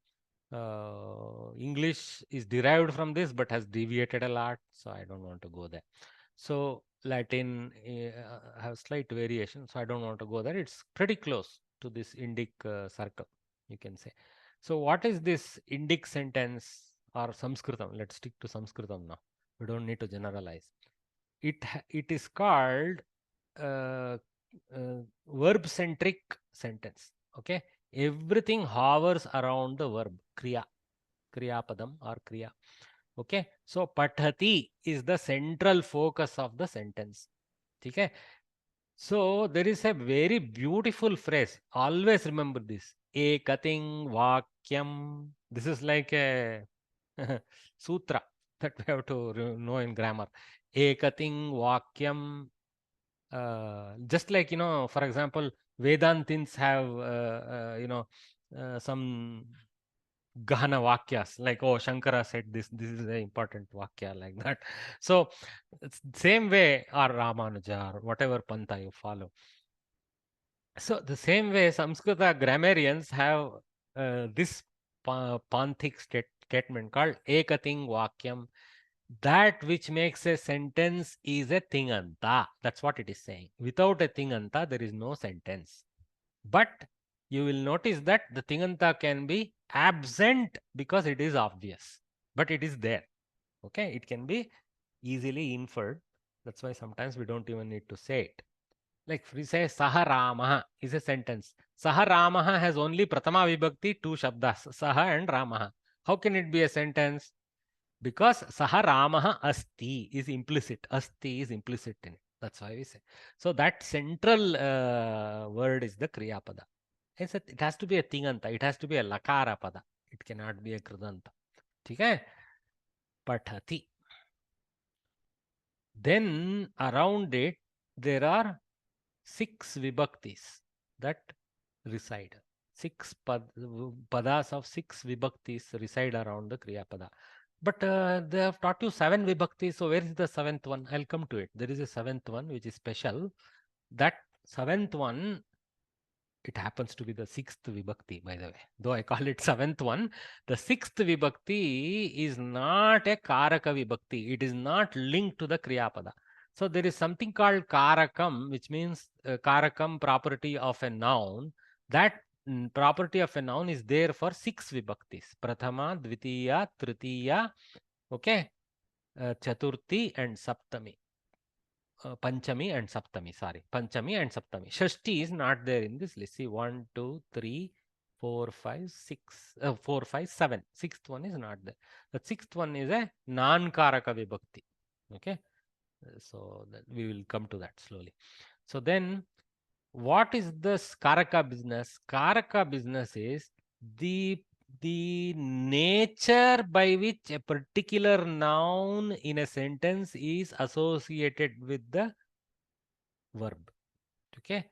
English is derived from this, but has deviated a lot, so I don't want to go there. So Latin have slight variation, so I don't want to go there. It's pretty close to this Indic circle, you can say. So what is this Indic sentence or Samskritam? Let's stick to Samskritam now. We don't need to generalize. It is called uh, verb centric sentence. Okay, everything hovers around the verb kriya padam or kriya. Okay, so pathati is the central focus of the sentence. Okay, so there is a very beautiful phrase. Always remember this: ekating vakyam. This is like a sutra that we have to know in grammar. Ekating vakyam. Just like, for example, Vedantins have, some Gahana Vakyas, like, oh, Shankara said this is an important Vakya, like that. So, it's same way, or Ramanuja, or whatever Pantha you follow. So, the same way, Samskrita grammarians have this panthic statement called Ekating Vakyam. That which makes a sentence is a tinganta. That's what it is saying. Without a tinganta, there is no sentence. But you will notice that the tinganta can be absent because it is obvious, but it is there. Okay, it can be easily inferred. That's why sometimes we don't even need to say it. Like if we say Saha Ramaha is a sentence. Saha Ramaha has only Pratama Vibhakti, two Shabdas, Saha and Ramaha. How can it be a sentence? Because Saha Ramaha Asti is implicit. Asti is implicit in it. That's why we say. So that central word is the Kriya Pada. It has to be a Tinganta. It has to be a Lakara Pada. It cannot be a Kridanta. Okay? Pathati. Then around it, there are 6 vibhaktis that reside. 6 padas of 6 vibhaktis reside around the Kriya Pada. But they have taught you 7 vibhaktis. So where is the 7th one? I'll come to it. There is a 7th one which is special. That 7th one, it happens to be the 6th vibhakti, by the way. Though I call it 7th one, the 6th vibhakti is not a Karaka vibhakti. It is not linked to the Kriya Pada. So there is something called Karakam, which means Karakam, property of a noun. That property of a noun is there for 6 vibhaktis. Prathama, Dvitiya, Tritiya, okay, Chaturthi and Saptami. Panchami and Saptami, sorry. Panchami and Saptami. Shashti is not there in this list. See, 1, 2, 3, 4, 5, 6, 4, 5, 7. Sixth one is not there. The sixth one is a non-karaka vibhakti. Okay. So that we will come to that slowly. So then what is this Karaka business? Karaka business is the nature by which a particular noun in a sentence is associated with the verb. Okay.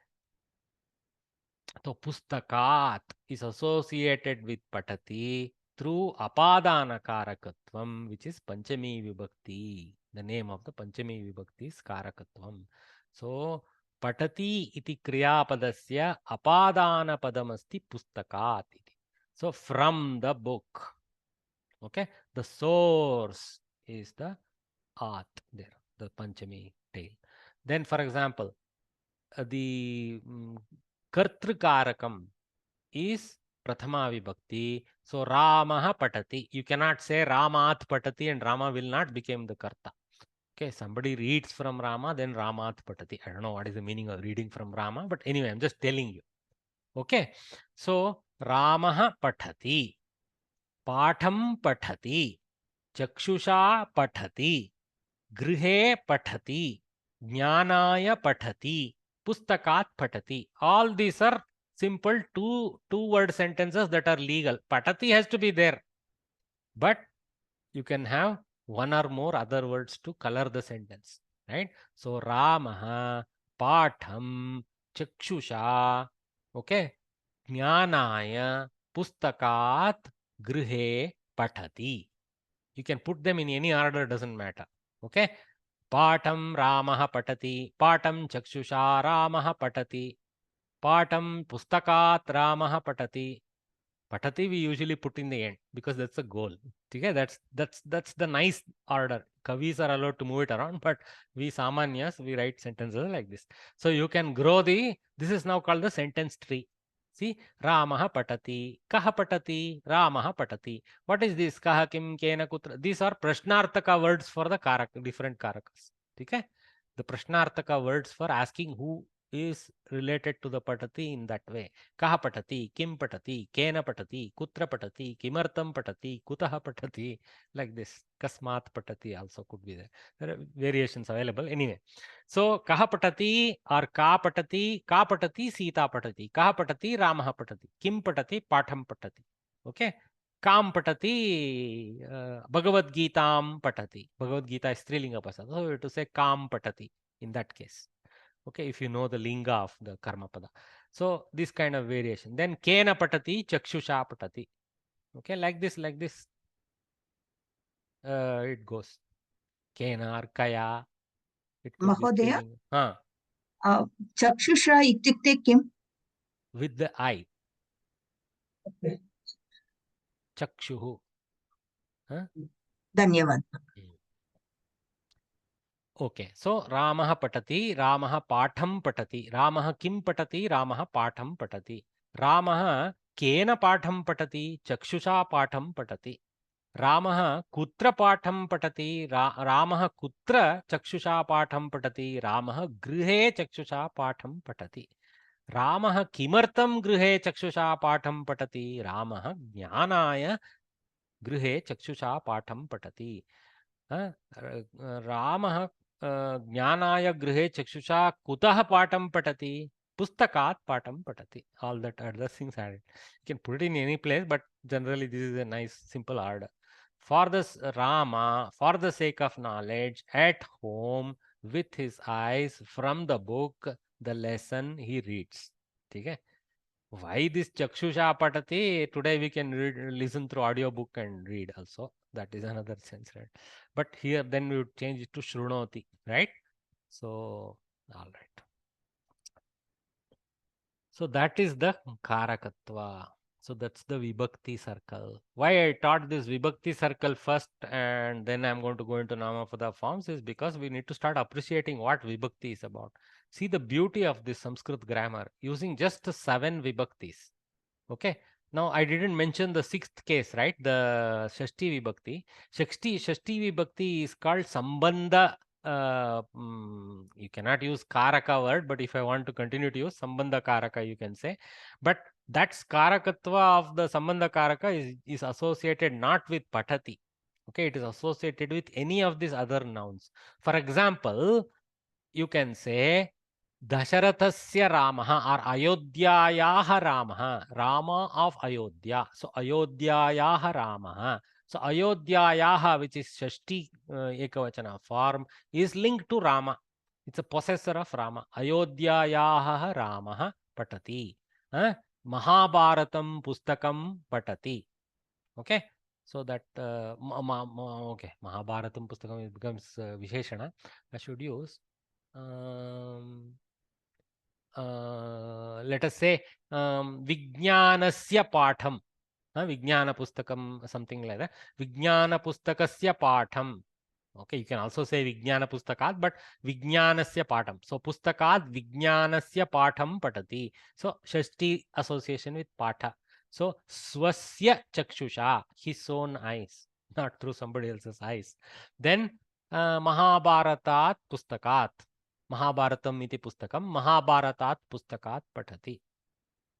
So pustakat is associated with patati through apadana karakatvam, which is panchami vibhakti. The name of the panchami vibhakti is karakatvam. So patati iti kriyapadasya apadana padamasti pustakat iti. So from the book. Okay. The source is the at there, the panchami tail. Then for example, the kartrikarakam is prathama vibhakti. So Ramaha patati. You cannot say Ramat patati and Rama will not become the karta. Okay, somebody reads from Rama, then Ramat patati. I don't know what is the meaning of reading from Rama, but anyway, I'm just telling you. Okay, so Ramaha patati, patham patati, chakshusha patati, grihe patati, jnanaya patati, pustakat patati. All these are simple two-word sentences that are legal. Patati has to be there, but you can have one or more other words to color the sentence, right? So Ramaha, Patham, Chakshusha, okay, Jnanaya, Pustakat, Grihe, Patati. You can put them in any order, doesn't matter. Okay. Patam Ramaha Patati, Patam Chakshusha Ramaha Patati, Patam Pustakat Ramaha Patati. Patati we usually put in the end because that's the goal. Okay, that's the nice order. Kavis are allowed to move it around, but we samanyas, we write sentences like this. So you can grow this is now called the sentence tree. See, Ramaha patati, kaha patati, Ramaha patati. What is this? Kaha kim kena kutra. These are prashnartaka words for the different karakas. Okay? The prashnartaka words for asking who is related to the patati in that way. Kaha patati, kim patati, kena patati, kutra patati, kimartam patati, kutaha patati, like this. Kasmat patati also could be there. There are variations available. Anyway, so kaha patati or ka patati, sita patati, kaha patati, ramaha patati, kim patati, patham patati. Okay. Kam patati, Bhagavad Geetam patati. Bhagavad Gita is Strilinga pasada. So we have to say kam patati in that case. Okay, if you know the linga of the karma pada. So this kind of variation. Then kena patati, chakshusha patati. Okay, like this, it goes. Kena or kaya. It could be Mahodaya, strilinga. चक्षुषा इत्युक्ते किम्? With the eye. Okay. Chakshuhu. धन्यवादः. Okay, so Ramaha patati, Ramaha patham patati, Ramaha kim patati, Ramaha patham patati, Ramaha kena patham patati, chakshusha patham patati, Ramaha kutra patham patati, Ramaha kutra chakshusha patham patati, Ramaha grihe chakshusha patham patati, Ramaha kimartam grihe chakshusha patham patati, Ramaha jnanaya grihe chakshusha patham patati. Ramah Jnanaya Grihe Chakshusha Kutah Patam Patati, Pustakat Patam Patati. All that other things added. You can put it in any place, but generally this is a nice simple order. For this Rama, for the sake of knowledge, at home, with his eyes, from the book, the lesson he reads. Okay? Why this Chakshusha Patati? Today we can listen through audio book and read also. That is another sense, right? But here then we would change it to Shrunoti, right? So, all right. So that is the Karakatva. So that's the Vibhakti circle. Why I taught this Vibhakti circle first and then I'm going to go into Namapada forms is because we need to start appreciating what Vibhakti is about. See the beauty of this Sanskrit grammar using just 7 Vibhaktis. Okay. Now I didn't mention the 6th case, right? The Shashti Vibhakti. Shashti Vibhakti is called Sambandha you cannot use Karaka word, but if I want to continue to use Sambandha Karaka, you can say. But that Karakatva of the Sambandha Karaka is associated not with Patati. Okay, it is associated with any of these other nouns. For example, you can say Dasharathasya Ramaha or Ayodhyayaha Ramaha, Rama of Ayodhya. So Ayodhyayaha Ramaha. So Ayodhyayaha, which is Shashti Ekavachana form, is linked to Rama. It's a possessor of Rama. Ayodhyayaha Ramaha Patati. Mahabharatam Pustakam Patati. Okay. So that okay, Mahabharatam Pustakam becomes Visheshana. I should use let us say Vijnanasya Patham. Vijnana Pustakam, something like that. Vijnana Pustakasya Patham. Okay, you can also say Vijnana Pustakat, but Vijnanasya Patham. So Pustakat Vijnanasya Patham Patati. So Shashti association with Patha. So Swasya Chakshusha, his own eyes, not through somebody else's eyes. Then Mahabharatat Pustakat. Mahabharatam iti pustakam. Mahabharatat pustakat patati.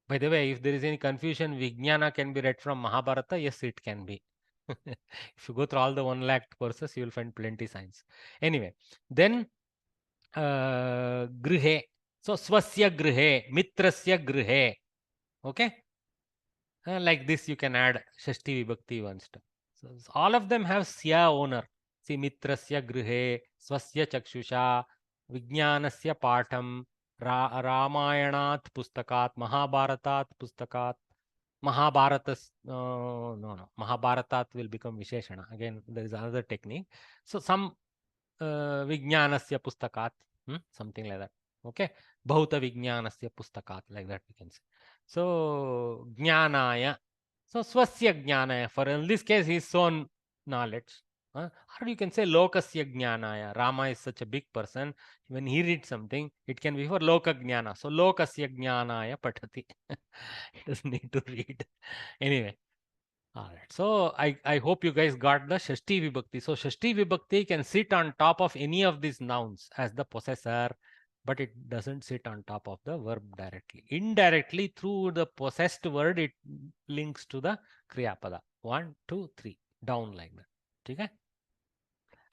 By the way, if there is any confusion, Vijnana can be read from Mahabharata. Yes, it can be. If you go through all the 1 lakh verses, you will find plenty signs. Anyway, then grihe. So swasya grihe, mitrasya grihe. Okay. Like this, you can add Shashti Vibhakti once. So all of them have Sya owner. See, mitrasya grihe, swasya chakshusha, Vijnanasya Patham, Ramayanat Pustakat, Mahabharatat Pustakat, Mahabharatas, no, Mahabharatat will become Visheshana. Again, there is another technique. So some Vijnanasya Pustakat, something like that. Okay, Bhauta Vijnanasya Pustakat, like that we can say. So Jnanaya. So Swasya Jnanaya. For in this case, his own knowledge. Or you can say Lokasya Jnanaya. Rama is such a big person. When he reads something, it can be for Loka Jnana. So Lokasya Jnanaya Patati. He doesn't need to read. Anyway. All right. So I hope you guys got the Shashti Vibhakti. So Shashti Vibhakti can sit on top of any of these nouns as the possessor, but it doesn't sit on top of the verb directly. Indirectly, through the possessed word, it links to the Kriya Pada. 1, 2, 3. Down like that. Okay?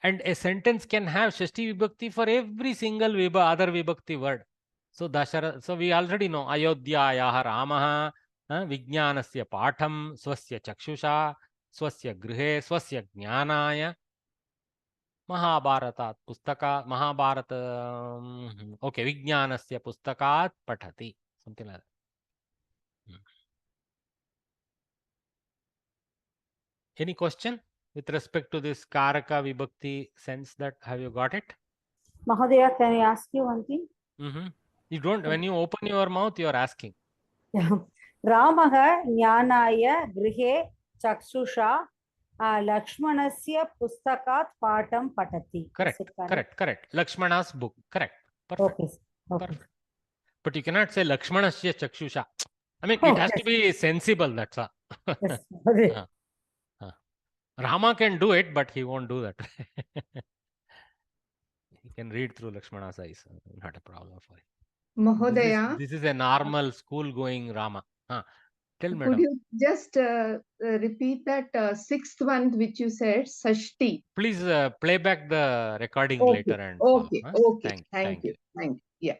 And a sentence can have Shashti Vibhakti for every single other Vibhakti word. So so we already know Ayodhyayaha Ramaha, Vijnanasya Patham, Swasya Chakshusha, Swasya Grihe, Swasya Jnanaya, Mahabharatat Pustaka, Mahabharata, okay, Vijnanasya Pustakat Pathati, something like that. Any question with respect to this Karaka Vibhakti sense? That have you got it? Mahodaya, can I ask you one thing? You don't, when you open your mouth, you are asking. Ramaha Jnanaya Grihe Chakshusha Lakshmanasya Pustakat Patam Patati. Correct. Lakshmana's book. Correct. Perfect. Okay. Perfect. But you cannot say Lakshmanasya Chakshusha. I mean, it has to be sensible, that's all. Yes. Rama can do it, but he won't do that. He can read through Lakshmana's eyes. Not a problem for him. Mahodaya, This is a normal school-going Rama. Tell me, could madam. you just repeat that sixth one which you said, Sashti? Please play back the recording Okay. later and Okay. follow. Okay. Thank you. Yeah.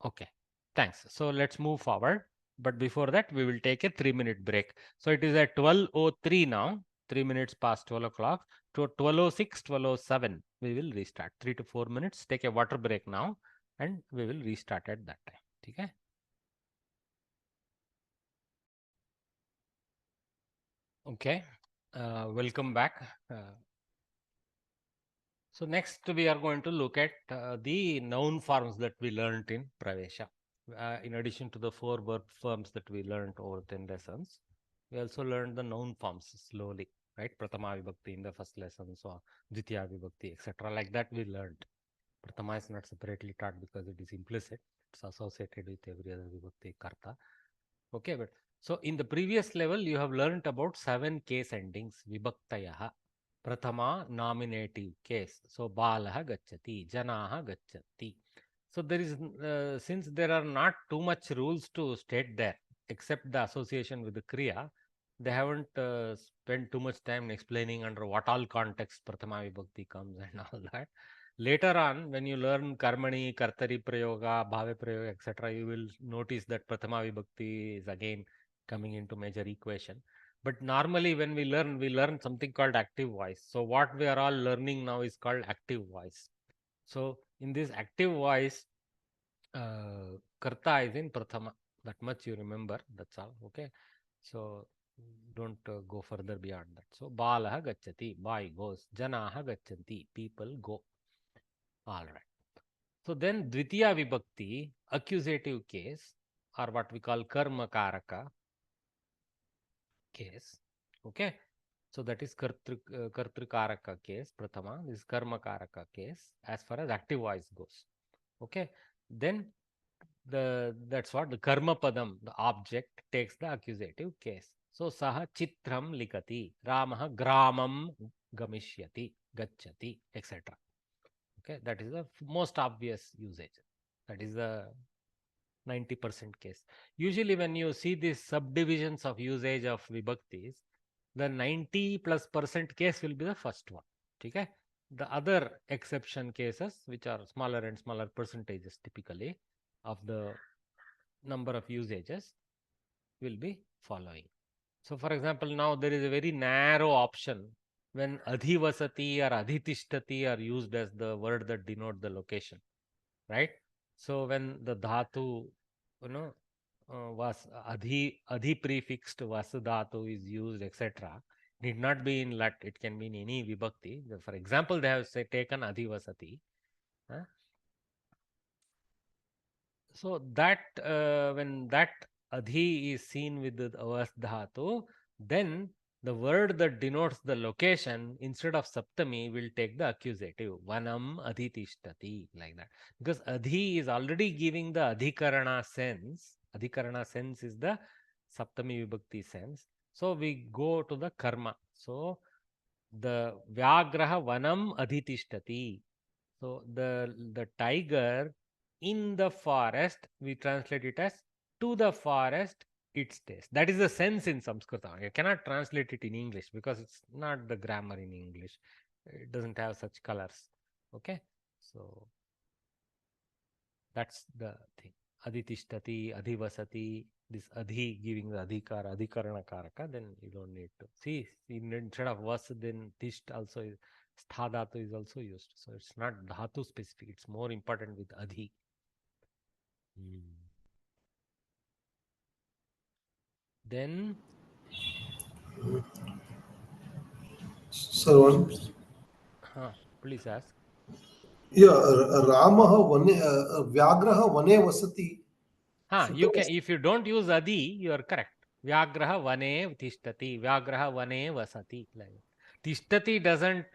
Okay, thanks. So let's move forward. But before that, we will take a 3-minute break. So it is at 12:03 now, 3 minutes past 12 o'clock. To 12:06, 12:07, we will restart. 3 to 4 minutes. Take a water break now, and we will restart at that time. Okay. Okay. Welcome back. So next we are going to look at the noun forms that we learned in Pravesha. In addition to the 4 verb forms that we learned over 10 lessons, we also learned the noun forms slowly, right? Prathama Vibhakti in the first lesson, so Dvitiya Vibhakti, etc. Like that we learned. Prathama is not separately taught because it is implicit. It's associated with every other Vibhakti Karta. Okay, but so in the previous level, you have learned about 7 case endings, Vibhaktayaha. Prathama nominative case. So Balaha gacchati, Janaha gacchati. So there is, since there are not too much rules to state there, except the association with the Kriya, they haven't spent too much time explaining under what all context Prathama Vibhakti comes and all that. Later on, when you learn Karmani, Kartari Prayoga, Bhave Prayoga, etc., you will notice that Prathama Vibhakti is again coming into major equation. But normally when we learn something called active voice. So what we are all learning now is called active voice. So in this active voice, Karta is in Prathama. That much you remember. That's all. Okay. So don't go further beyond that. So Balaha gacchati, boy goes. Janaha gachanti, people go. All right. So then Dvitiya Vibhakti, accusative case, or what we call Karma Karaka case. Okay. So that is Kartrukaraka case, Prathama. This is Karma Karaka case as far as active voice goes. Okay. Then that's what the Karma Padam, the object, takes the accusative case. So Saha Chitram Likati, Ramaha Gramam Gamishyati, Gacchati, etc. Okay. That is the most obvious usage. That is the 90% case. Usually when you see these subdivisions of usage of Vibhaktis, the 90+% case will be the first one. Okay? The other exception cases, which are smaller and smaller percentages typically of the number of usages, will be following. So for example, now there is a very narrow option when adhivasati or adhitishtati are used as the word that denote the location, right? So when the dhatu, was adhi prefixed vasu dhatu is used, etc., need not be in lat, it can be in any vibhakti. For example, they have taken adhivasati. So that when that adhi is seen with the avas dhatu, then the word that denotes the location instead of saptami will take the accusative, vanam adhitishtati, like that. Because adhi is already giving the adhikarana sense. Adhikarana sense is the saptami vibhakti sense. So we go to the karma. So the vyagraha vanam adhitishtati. So the tiger in the forest, we translate it as to the forest it stays. That is the sense in Samskrita. You cannot translate it in English because it's not the grammar in English. It doesn't have such colors. Okay. So that's the thing. Adhitishtati, adhivasati, this adhi giving the adhikara, adhikarana karaka, then you don't need to. See, instead of vas, then tisht also is, stha dhatu is also used. So it's not dhatu specific, it's more important with adhi. Then, Sir, one. please ask. Yeah, Ramah Vane, Vyagraha Vane Vasati. You can, if you don't use adi, you are correct. Vyagraha vane tishtati, Vyagraha vane vasati. Like tishtati doesn't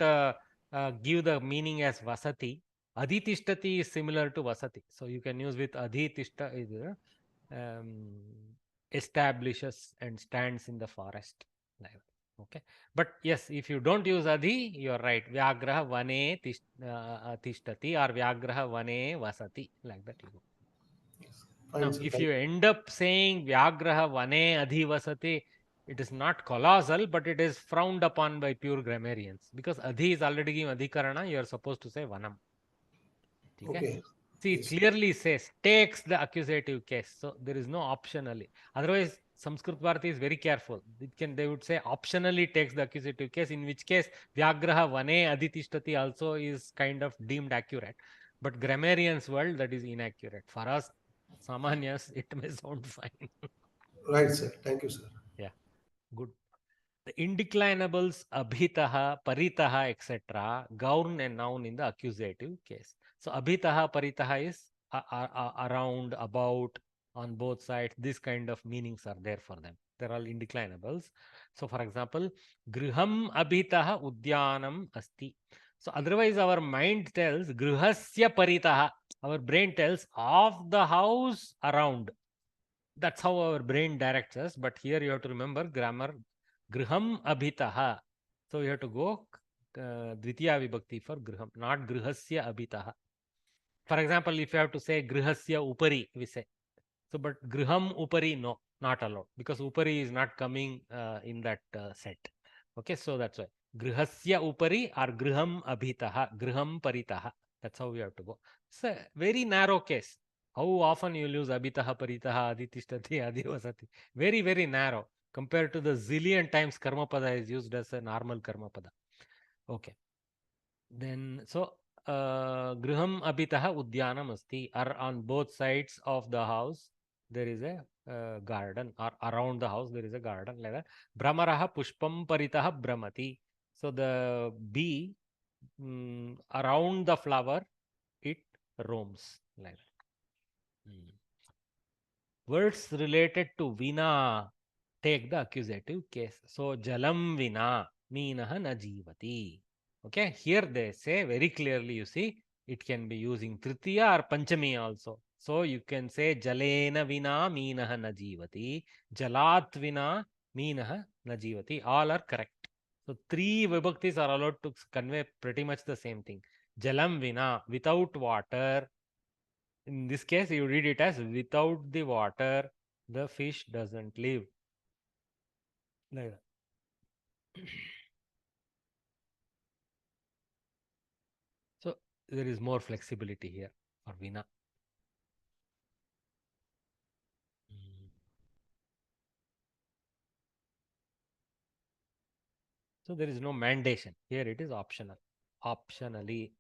give the meaning as vasati. Adi tishtati is similar to vasati. So you can use with adi tishta is establishes and stands in the forest. Like, okay. But yes, if you don't use adi, you are right. Vyagraha vane tishtati or Vyagraha vane vasati. Like that you go. Fine, Now, sir. if you end up saying Vyagraha Vane Adhivasati, it is not colossal, but it is frowned upon by pure grammarians. Because Adhi is already given Adhikarana, you are supposed to say Vanam. Okay? Okay. See, it Yes. clearly says, takes the accusative case. So, there is no optionally. Otherwise, Samskrit Bharati is very careful. They would say optionally takes the accusative case, in which case Vyagraha Vane Adhitishtati also is kind of deemed accurate. But grammarians' world, that is inaccurate. For us, Samanyas, it may sound fine. Right, sir. Thank you, sir. Yeah, good. The indeclinables abhitaha, paritaha, etc. govern a noun in the accusative case. So abhitaha, paritaha is around, about, on both sides. This kind of meanings are there for them. They're all indeclinables. So for example, griham abhitaha udyanam asti. So otherwise our mind tells grihasya paritaha. Our brain tells of the house around. That's how our brain directs us. But here you have to remember grammar. Griham abhitaha. So you have to go dvitiya vibhakti for griham, not grihasya abhitah. For example, if you have to say grihasya upari, we say. So, but griham upari, no, not allowed, because upari is not coming in that set. Okay, so that's why. Grihasya upari or griham abhitah, griham paritah. That's how we have to go. It's a very narrow case. How often you will use abhitah, paritah, aditishthati, adivasati. Very, very narrow compared to the zillion times karma pada is used as a normal karma pada. Okay. Then, so griham abhitah udyanam asti, or on both sides of the house there is a garden, or around the house there is a garden, like that. Bhramaraha pushpam paritah bhramati. So the bee around the flower it roams, like that. Words related to vina take the accusative case. So jalam vina meenah na jeevati. Okay, here they say very clearly, you see, it can be using tritiya or panchami also. So you can say jalena vina meenah na jeevati, jalat vina meenah na jeevati. All are correct. So three vibhaktis are allowed to convey pretty much the same thing. Jalam vina, without water. In this case, you read it as without the water, the fish doesn't live. Like that. So there is more flexibility here for vina. So there is no mandation. Here it is optional. Optionally.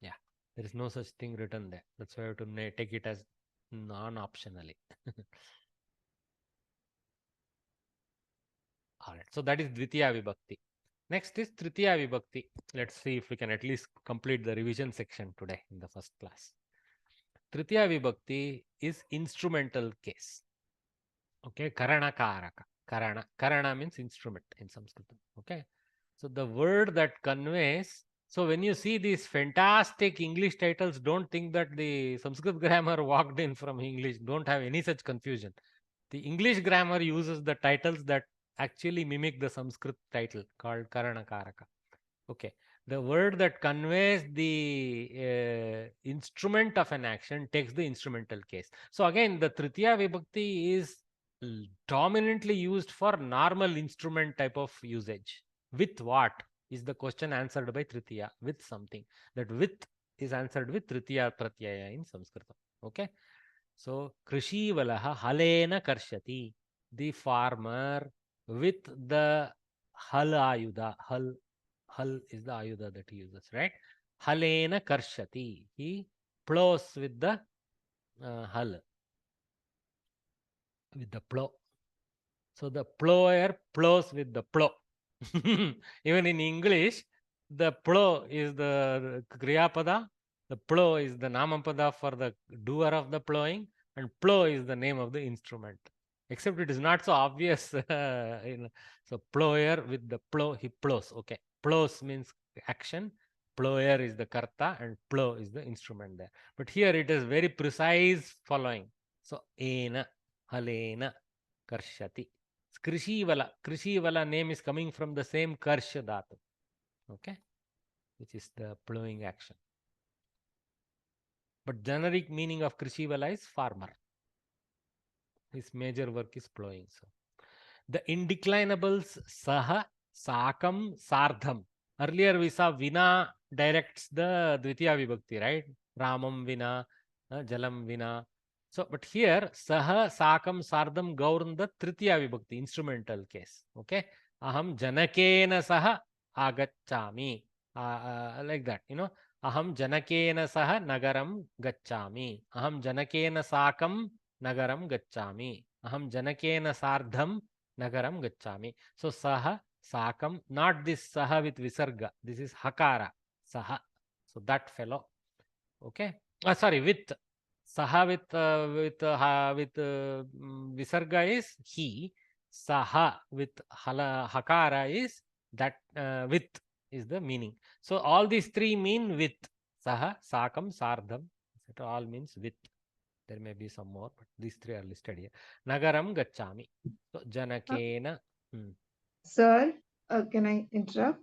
Yeah. There is no such thing written there. That's why I have to take it as non-optionally. All right. So that is Dvitiya Vibhakti. Next is Tritiya Vibhakti. Let's see if we can at least complete the revision section today in the first class. Tritiya Vibhakti is instrumental case. Okay, Karana Karaka. Karana means instrument in Sanskrit. Okay, so the word that conveys. So when you see these fantastic English titles, don't think that the Sanskrit grammar walked in from English. Don't have any such confusion. The English grammar uses the titles that actually mimic the Sanskrit title called Karana Karaka. Okay, the word that conveys the instrument of an action takes the instrumental case. So again, the Tritiya Vibhakti is dominantly used for normal instrument type of usage. With what is the question answered by Tritiya? With something. That with is answered with Tritiya Pratyaya in Sanskrit. Okay. So Krishi Valaha Halena Karshati. The farmer with the hal ayuda. Hal is the ayuda that he uses, right? Halena Karshati. He plows with the hal. With the plow. So the plower plows with the plow. Even in English, the plow is the Kriyapada, the plow is the Namapada for the doer of the plowing, and plow is the name of the instrument. Except it is not so obvious. So plower with the plow, he plows. Okay, plows means action. Plower is the karta and plow is the instrument there. But here it is very precise following. So ena, halena, karshati. Krishivala name is coming from the same Karsha Dhatu, okay, which is the plowing action. But generic meaning of Krishivala is farmer. His major work is plowing. So the indeclinables Saha, Sakam, Sardham. Earlier we saw Vina directs the Dvitiya Vibhakti, right? Ramam Vina, Jalam Vina. So, but here, Saha, Sakam, Sardam govern the Tritiya Vibhakti, instrumental case. Okay. Aham Janakena Saha Agachami. Like that, you know. Aham Janakena Saha Nagaram Gachami. Aham Janakena Sakam Nagaram Gachami. Aham Janakena Sardham Nagaram Gachami. So, Saha, Sakam, not this Saha with Visarga. This is Hakara. Saha. So, that fellow. Okay. Sorry, with. Saha with Visarga is he. Saha with Hakara is that with is the meaning. So all these three mean with. Saha, Sakam, Sardham. It all means with. There may be some more, but these three are listed here. Nagaram Gachami. So Janakena. Sir, can I interrupt?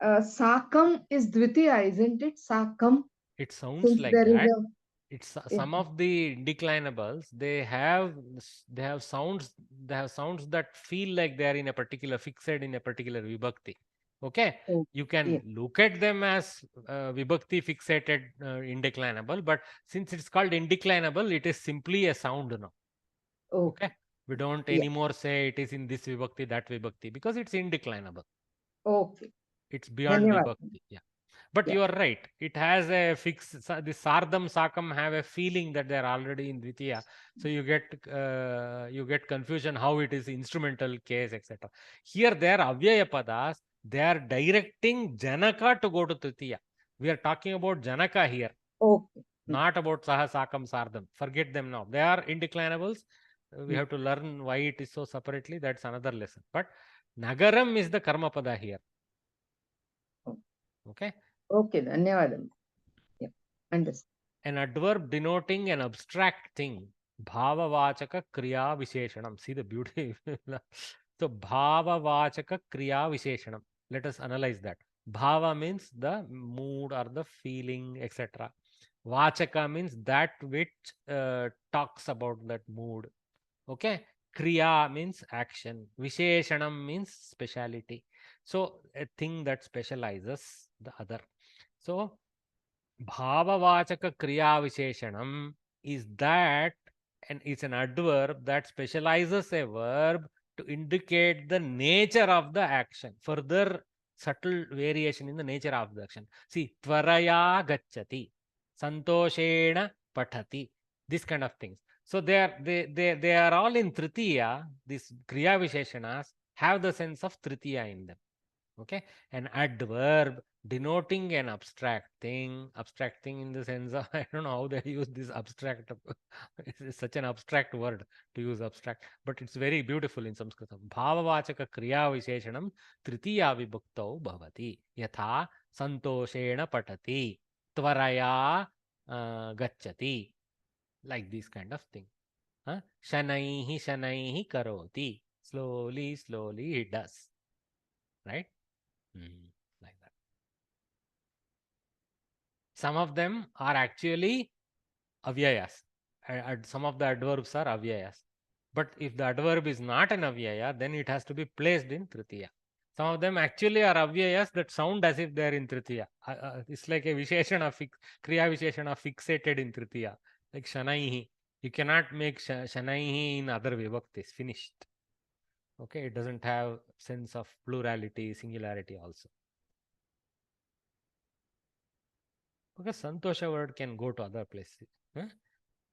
Sakam is Dvitiya, isn't it? Sakam. It sounds Since like there is that. a It's some of the declinables, they have sounds, that feel like they are in a particular, fixed in a particular vibhakti. Okay, Oh, you can yeah. look at them as vibhakti fixated indeclinable, but since it's called indeclinable, it is simply a sound now. Okay. Okay, we don't Yeah. anymore say it is in this vibhakti, that vibhakti, because it's indeclinable. Okay. It's beyond Dhanyavad. vibhakti. Yeah. But Yeah. you are right. It has a fixed, the Sardam Sakam have a feeling that they are already in Dvitiya. So you get confusion how it is instrumental case, etc. Here they are Avyaya Padas. They are directing Janaka to go to Tritiya. We are talking about Janaka here, Okay. not about Saha Sakam Sardam. Forget them now. They are indeclinables. We Hmm. have to learn why it is so separately. That's another lesson. But Nagaram is the Karma Pada here. Okay. Okay. Dhanyavad. Yeah. Understand. An adverb denoting an abstract thing. Bhavavachaka kriya visheshanam. See the beauty. So bhavavachaka kriya visheshanam. Let us analyze that. Bhava means the mood or the feeling, etc. Vachaka means that which talks about that mood. Okay. Kriya means action. Visheshanam means speciality. So a thing that specializes the other. So Bhavavachaka kriya visheshanam is that, and it's an adverb that specializes a verb to indicate the nature of the action. Further subtle variation in the nature of the action. See, tvaraya gacchati, santoshena pathati, this kind of things. So they are all in tritiya. These kriya visheshanas have the sense of tritiya in them. Okay, an adverb denoting an abstract thing in the sense of, I don't know how they use this abstract. It's such an abstract word to use abstract, but it's very beautiful in Samskritam. Bhavavachaka kriya visheshanam tritiya vibhaktau bhavati yatha santoshena patati tvaraya gacchati, like this kind of thing. Shanaihi karoti, slowly he does, right? Like that. Some of them are actually avyayas. Some of the adverbs are avyayas. But if the adverb is not an avyaya, then it has to be placed in tritiya. Some of them actually are avyayas that sound as if they are in tritiya. It's like a visheshana, kriya visheshana fixated in tritiya. Like shanaihi. You cannot make shanaihi in other vibhaktis. Finished. Okay, it doesn't have sense of plurality, singularity also. Because santosha word can go to other places.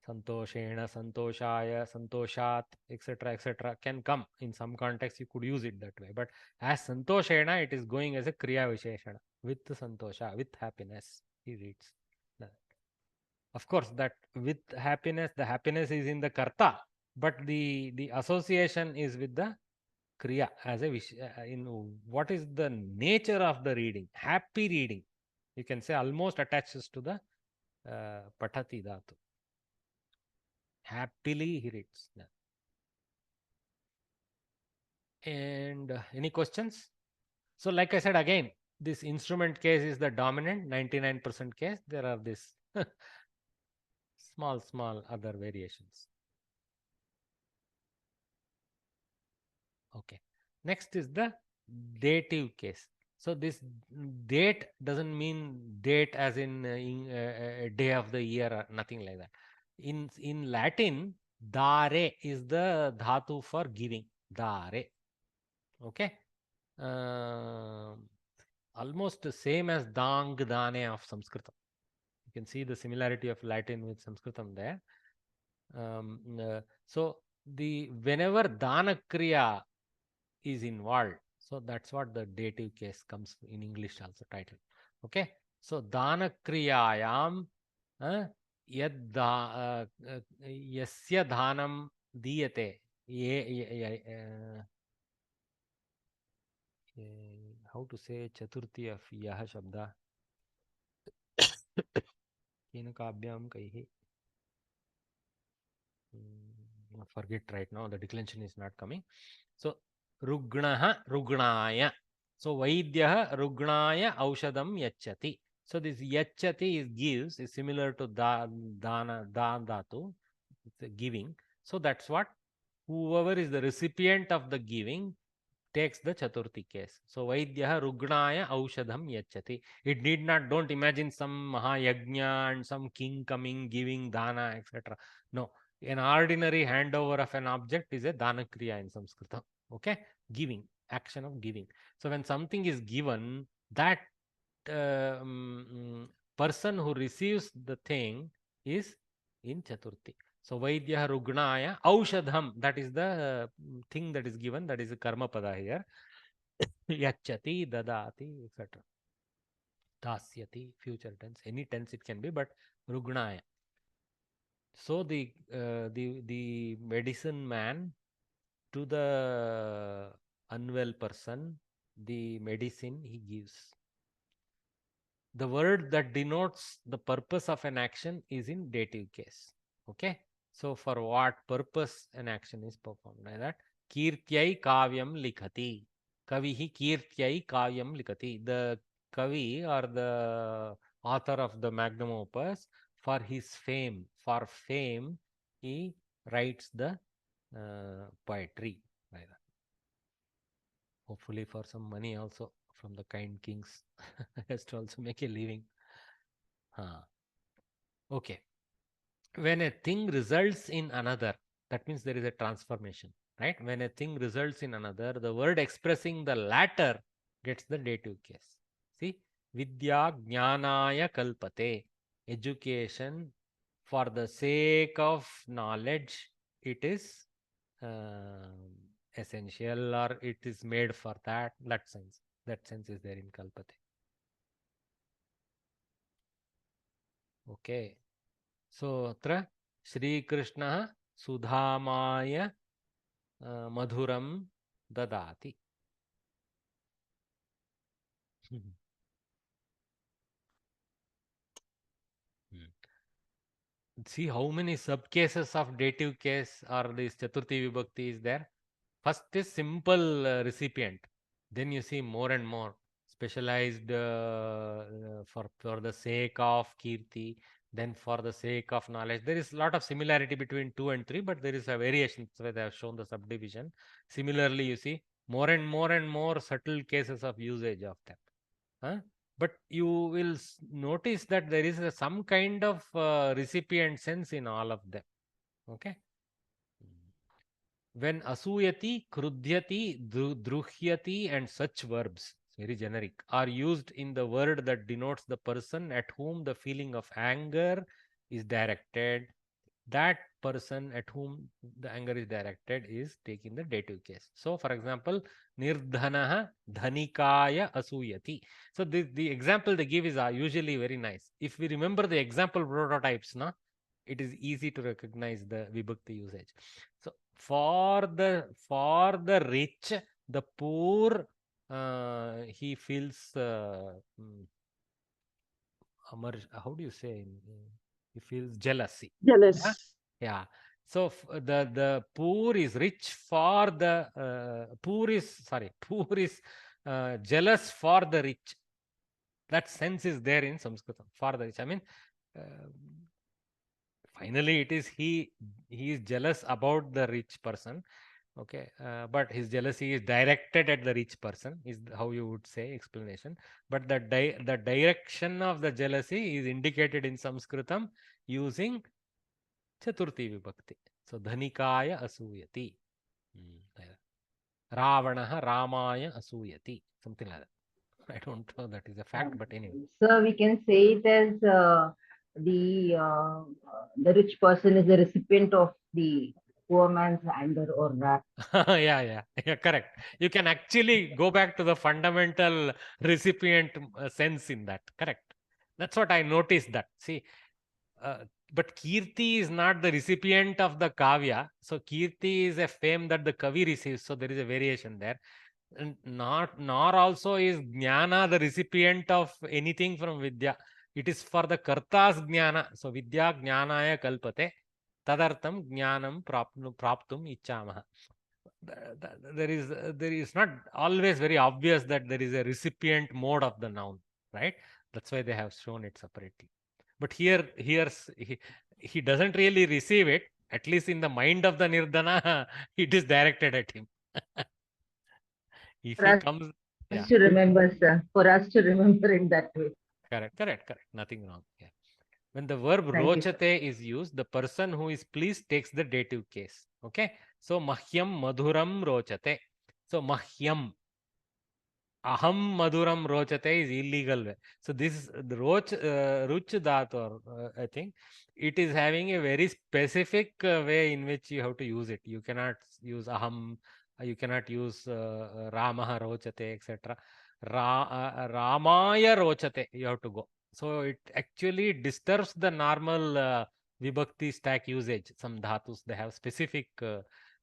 Santoshena, santoshaya, santoshat, etc. can come. In some context, you could use it that way. But as santoshena, it is going as a kriya visheshana. With santosha, with happiness, he reads. Of course, that with happiness, the happiness is in the karta, but the association is with the kriya as a in what is the nature of the reading. Happy reading, you can say, almost attaches to the patati dhatu. Happily he reads. And any questions? So like I said again, this instrument case is the dominant 99% case. There are these small other variations. Okay. Next is the dative case. So this date doesn't mean date as in a day of the year or nothing like that. In Latin, dare is the dhatu for giving. Dare. Okay. Almost the same as dang, dane of Samskritam. You can see the similarity of Latin with Samskritam there. So whenever dana kriya is involved, so that's what the dative case comes in English also title. Okay, so dana kriyayam yasya dhanam diyate, how to say chaturthi of yah shabda, kinakabhyam kaihi, forget right now, the declension is not coming. So rugnaha rugnaya, So Vaidyah Rugnaya Aushadam Yachati. So this Yachati is gives, is similar to Dana Dhatu, giving. So that's what whoever is the recipient of the giving takes the Chaturthi case. So Vaidyah Rugnaya Aushadam Yachati. It need not, don't imagine some Mahayagnya and some king coming, giving Dana, etc. No. An ordinary handover of an object is a Dana Kriya in Samskrita. Okay? Giving, action of giving. So when something is given, that person who receives the thing is in Chaturthi. So Vaidyah Rugnaya Aushadham, that is the thing that is given, that is a karma pada here. Yachati, Dadati, etc. Dasyati, future tense, any tense it can be, but Rugnaya. So the medicine man to the unwell person, the medicine he gives. The word that denotes the purpose of an action is in dative case. Okay. So for what purpose an action is performed, like that. Kirtyai kavyam likhati. Kavihi kirtyai kavyam likhati. The kavi or the author of the magnum opus, for his fame, he writes the poetry, like that. Hopefully for some money also from the kind kings. Has to also make a living. Okay. When a thing results in another, that means there is a transformation, right? When a thing results in another, the word expressing the latter gets the dative case. See, Vidya Jnanaya Kalpate. Education for the sake of knowledge, it is essential, or it is made for that. That sense is there in Kalpate. Okay. So atra Shri Krishna Sudhamaya Madhuram Dadati. See how many subcases of dative case or this Chaturthi Vibhakti is there. First is simple recipient. Then you see more and more specialized for the sake of Kirti, then for the sake of knowledge. There is a lot of similarity between 2 and 3, but there is a variation. That's why they have shown the subdivision. Similarly, you see more and more subtle cases of usage of them. But you will notice that there is some kind of recipient sense in all of them. Okay. When asuyati, krudhyati, druhyati and such verbs, very generic, are used in the word that denotes the person at whom the feeling of anger is directed, that person at whom the anger is directed is taking the dative case. So, for example, nirdhanaha dhanikaya asuyati. So, the example they give is usually very nice. If we remember the example prototypes, it is easy to recognize the vibhakti usage. So, for the rich, the poor, he feels how do you say? He feels jealousy. Jealous. Yeah. So the poor is rich for the poor is jealous for the rich. That sense is there in Sanskrit for the rich. I mean, finally, it is he is jealous about the rich person. Okay, but his jealousy is directed at the rich person, is how you would say explanation. But the direction of the jealousy is indicated in Sanskritam using Chaturthi Vibhakti. So, Dhanikaya Asuyati. Ravanaha Ramaya Asuyati. Something like that. I don't know that is a fact, but anyway. So we can say it as the rich person is the recipient of the poor man's anger or wrath. Yeah, correct. You can actually go back to the fundamental recipient sense in that. Correct. That's what I noticed that. See, but Kirti is not the recipient of the Kavya. So Kirti is a fame that the Kavi receives. So there is a variation there. And nor also is Jnana the recipient of anything from Vidya. It is for the Karta's Jnana. So Vidya Jnanaya Kalpate. Tadartam Jnanam Praptum Ichamaha. there is not always very obvious that there is a recipient mode of the noun, right? That's why they have shown it separately. But he doesn't really receive it. At least in the mind of the Nirdana, it is directed at him. If For he us comes, yeah, to remember, sir. For us to remember in that way. correct. Nothing wrong. Yeah. When the verb Thank you, sir. rochate is used, the person who is pleased takes the dative case. Okay. So mahyam madhuram rochate. So mahyam, aham maduram rochate is illegal way. So this is the ruch dhatu, I think it is having a very specific way in which you have to use it. You cannot use aham, you cannot use ramah rochate, etc. Ramaya rochate, you have to go. So it actually disturbs the normal vibhakti stack usage. Some dhatus, they have specific,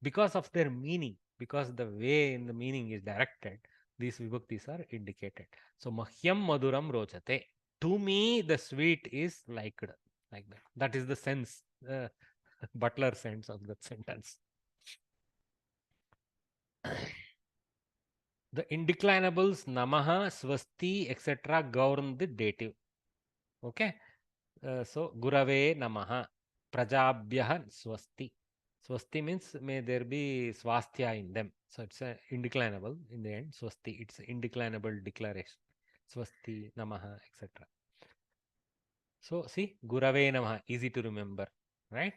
because of their meaning, because the way in the meaning is directed, these vibhaktis are indicated. So mahyam maduram rochate. To me, the sweet is liked, like that. That is the sense, Butler sense of that sentence. The indeclinables namaha, swasti, etc. govern the dative. Okay. So gurave namaha, prajabhyah swasti. Swasti means may there be swasthya in them. So it's a indeclinable in the end. Swasti, it's indeclinable declaration. Swasti namaha, etc. So see, gurave namaha, easy to remember, right?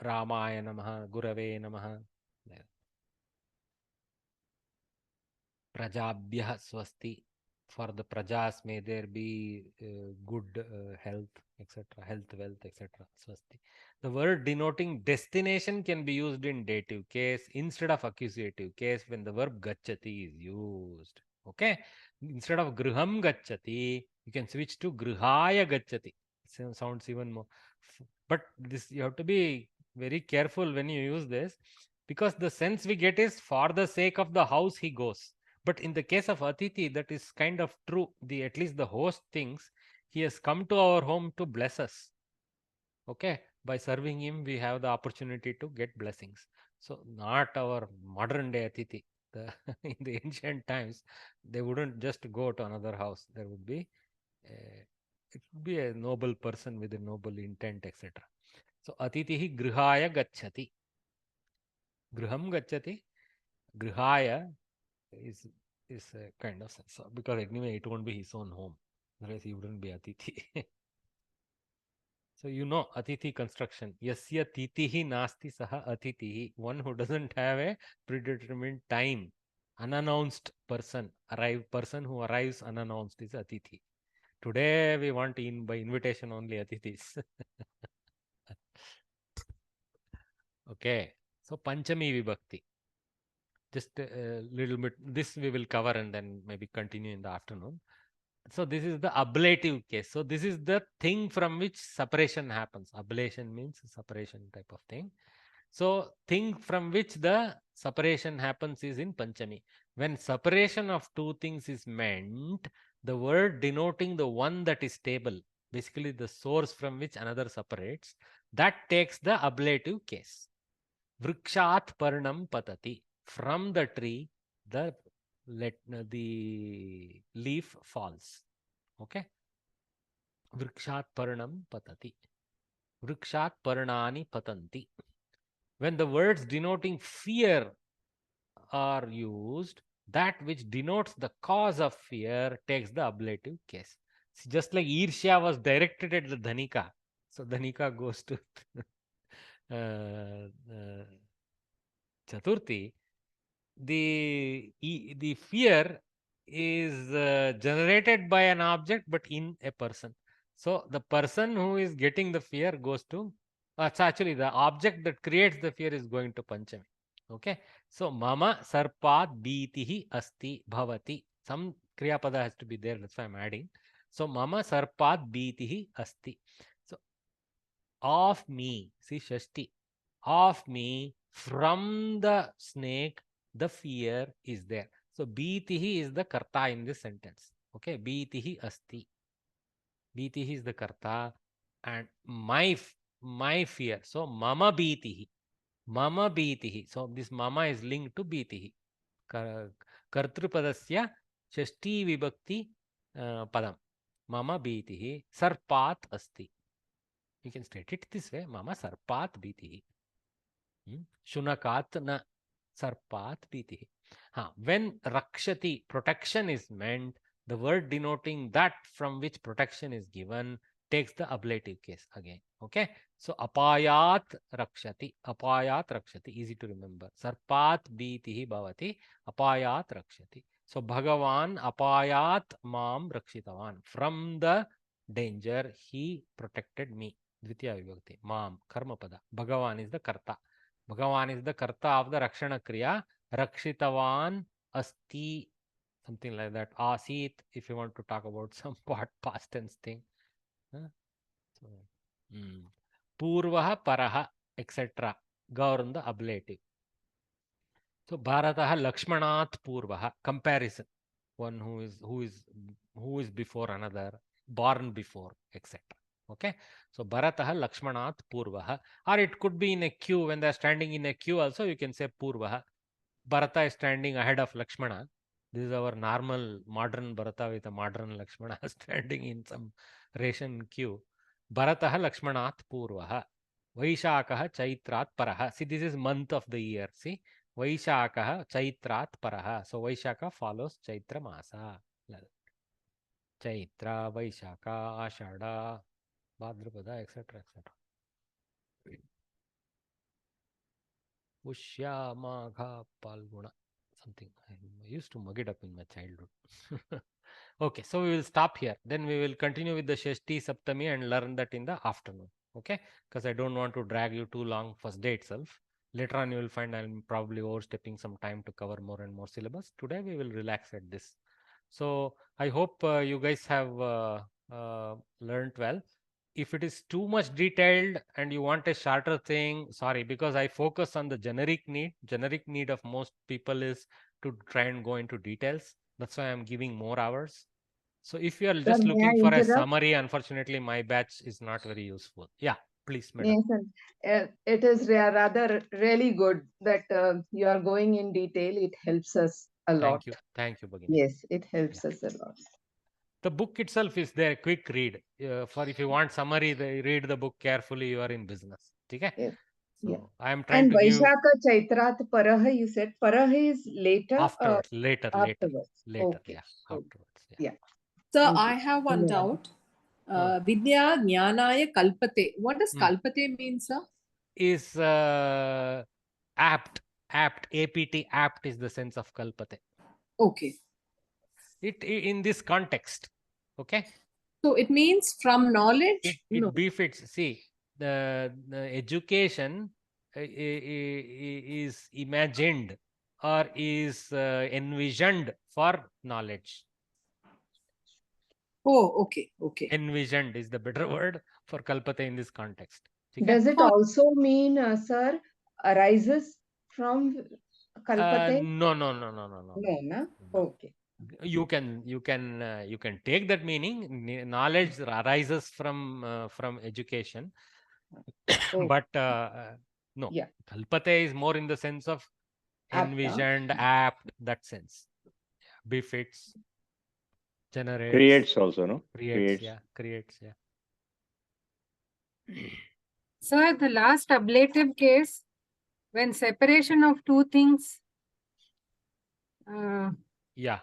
Ramaya namaha, gurave namaha. Prajabhyah swasti. For the prajas, may there be good health, etc., health, wealth, etc. Swasti. The word denoting destination can be used in dative case instead of accusative case when the verb gacchati is used. Okay. Instead of griham gacchati, you can switch to grihaya gacchati. Sounds even more. But this you have to be very careful when you use this, because the sense we get is for the sake of the house he goes. But in the case of Atithi, that is kind of true. At least the host thinks he has come to our home to bless us. Okay, by serving him, we have the opportunity to get blessings. So not our modern day Atithi. In the ancient times, they wouldn't just go to another house. There would be it would be a noble person with a noble intent, etc. So Atitihi grihaya gacchati. Griham gacchati. Grihaya is a kind of sense, because anyway it won't be his own home, otherwise he wouldn't be Atithi. So you know Atithi construction. Yasya titihi nasti saha atitihi. One who doesn't have a predetermined time. Unannounced person who arrives unannounced is Atithi. Today we want by invitation only Atithis. Okay. So Panchami Vibhakti. Just a little bit, this we will cover and then maybe continue in the afternoon. So this is the ablative case. So this is the thing from which separation happens. Ablation means separation type of thing. So thing from which the separation happens is in Panchami. When separation of two things is meant, the word denoting the one that is stable, basically the source from which another separates, that takes the ablative case. Vrikshat parnam patati. From the tree, the leaf falls. Okay. Vrikshat parnam patati. Vrikshat parnani patanti. When the words denoting fear are used, that which denotes the cause of fear takes the ablative case. Just like Irsha was directed at the Dhanika. So Dhanika goes to Chaturthi. The fear is generated by an object but in a person. So the person who is getting the fear goes to, it's actually the object that creates the fear is going to Panchami. Okay. So mama sarpat bhitihi asti bhavati. Some kriya pada has to be there, that's why I'm adding. So mama sarpat bhitihi asti. So of me, see Shashti, of me, from the snake, the fear is there. So bhitihi is the karta in this sentence. Okay, bhitihi asti. Bhitihi is the karta and my fear. So mama bhitihi. Mama bhitihi. So this mama is linked to bhitihi. Kartrupadasya shashti vibhakti padam. Mama bhitihi sarpat asti. You can state it this way. Mama sarpat bhitihi. Shunakat na sarpat bhitihi. When rakshati, protection is meant, the word denoting that from which protection is given takes the ablative case again. Okay. So apayat rakshati. Apayat rakshati. Easy to remember. Sarpat bhitihi bhavati. Apayat rakshati. So Bhagavan apayat mam rakshitavan. From the danger, he protected me. Dvitiya vibhakti. Mam. Karma pada. Bhagavan is the karta. Bhagavan is the karta of the rakshana kriya. Rakshitavan asti, something like that. Asit, if you want to talk about some past tense thing. So, Purvaha, Paraha, etc. Govern the ablative. So Bharataha Lakshmanat Purvaha, comparison. One who is before another, born before, etc. Okay. So Bharataha Lakshmanat Purvaha. Or it could be in a queue. When they are standing in a queue also, you can say Purvaha. Bharata is standing ahead of Lakshmana. This is our normal modern Bharata with a modern Lakshmana standing in some ration queue. Bharataha Lakshmanat Purvaha. Vaishakaha Chaitrat Paraha. See, this is month of the year. See, Vaishakaha Chaitrat Paraha. So Vaishaka follows Chaitra Masa. Chaitra, Vaishaka, Ashada, Bhadrapada, etc. etc. Pushya, Magha, Palguna. Something. I used to mug it up in my childhood. Okay, so we will stop here. Then we will continue with the Shashti Saptami and learn that in the afternoon. Okay, because I don't want to drag you too long first day itself. Later on, you will find I'm probably overstepping some time to cover more and more syllabus. Today, we will relax at this. So I hope you guys have learned well. If it is too much detailed and you want a shorter thing, sorry, because I focus on the generic need. Generic need of most people is to try and go into details. That's why I'm giving more hours. So if you are just may looking I for a interrupt? summary, unfortunately, my batch is not very useful. Yeah, please, madam. Yes, and it is rather really good that you are going in detail. It helps us a lot. Thank you, Bhagini. Yes, it helps us a lot. The book itself is there, quick read. For if you want summary, read the book carefully, you are in business. Okay? Yes. So Yeah. I am trying And to give Vaishaka Chaitrat Paraha, you said Paraha is later? afterwards, later. Afterwards. Okay. Yeah, Okay. afterwards. Yeah. So Thank I you. have one Yeah. doubt. Vidya Jnanaya Kalpate. What does Kalpate mean, sir? Is apt, apt, apt is the sense of kalpate. Okay. It in this context. Okay. So it means from knowledge? It befits. See, the education is imagined or is envisioned for knowledge. Oh, okay. Okay. Envisioned is the better word for kalpate in this context. Okay? Does it also mean, sir, arises from Kalpate? No. No, no? Okay. You can take that meaning. Knowledge arises from education, but no. Yeah. Kalpate is more in the sense of envisioned, apt, that sense. Befits, generates, Creates also, no? Creates. Yeah. So the last ablative case, when separation of two things. Yeah.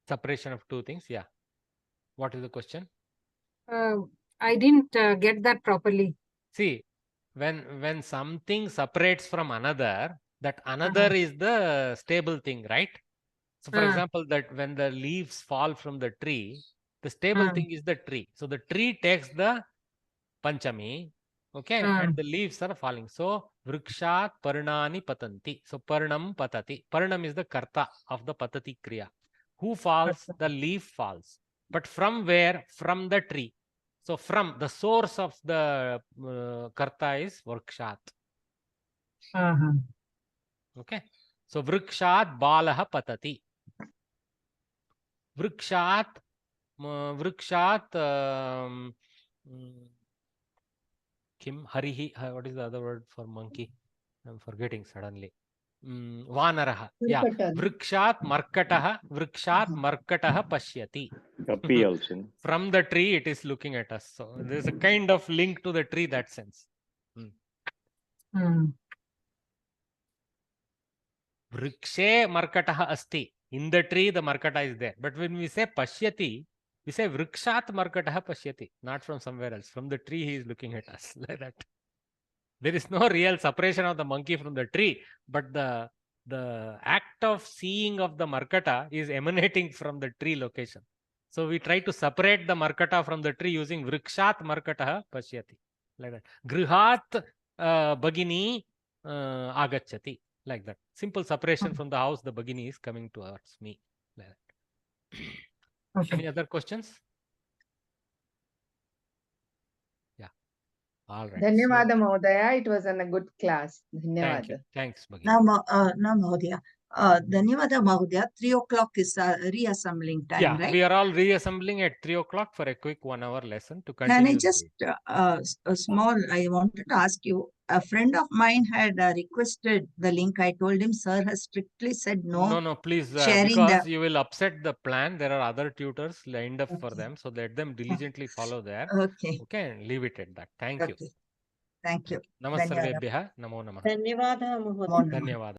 Separation of two things. Yeah. What is the question? I didn't get that properly. See, when something separates from another, that another is the stable thing, right? So for example, that when the leaves fall from the tree, the stable thing is the tree. So the tree takes the panchami, okay, and the leaves are falling. So vrikshat parnani patanti. So parnam patati. Parnam is the karta of the patati kriya. Who falls? The leaf falls. But from where? From the tree. So from the source of the karta is vrikshat. Okay. So vrikshat balaha patati. Vrikshat Kim Harihi. What is the other word for monkey? I'm forgetting suddenly. Vanaraha. Yeah. Vrikshat markataha. Vrikshat markataha pashyati. Kapi also. From the tree, it is looking at us. So there's a kind of link to the tree, that sense. Vrikshe markataha asti. In the tree, the markata is there. But when we say pashyati, we say vrikshat markataha pashyati. Not from somewhere else. From the tree, he is looking at us. Like that. There is no real separation of the monkey from the tree, but the act of seeing of the markata is emanating from the tree location. So we try to separate the markata from the tree using vrikshat markataha pashyati. Like that. Grihat bagini agacchati. Like that. Simple separation from the house, the bagini is coming towards me. Like that. Okay. Any other questions? Yeah. All right. Dhanyavada Mahodaya. It was a good class. Thank you. Dhanyavada. Thanks, Bagini. Now, Mahodaya. Dhanyavada Mahodaya. 3 o'clock is reassembling time, Yeah, right? we are all reassembling at 3 o'clock for a quick 1-hour lesson to Can continue. I just, a small, I wanted to ask you, a friend of mine had requested the link. I told him, sir has strictly said no. No, please, sharing because the, you will upset the plan. There are other tutors lined up for them. So let them diligently follow there. okay. Okay, leave it at that. Thank you. Thank you. Namaste, Namo Namah. ಧನ್ಯವಾದ. Dhanyawad.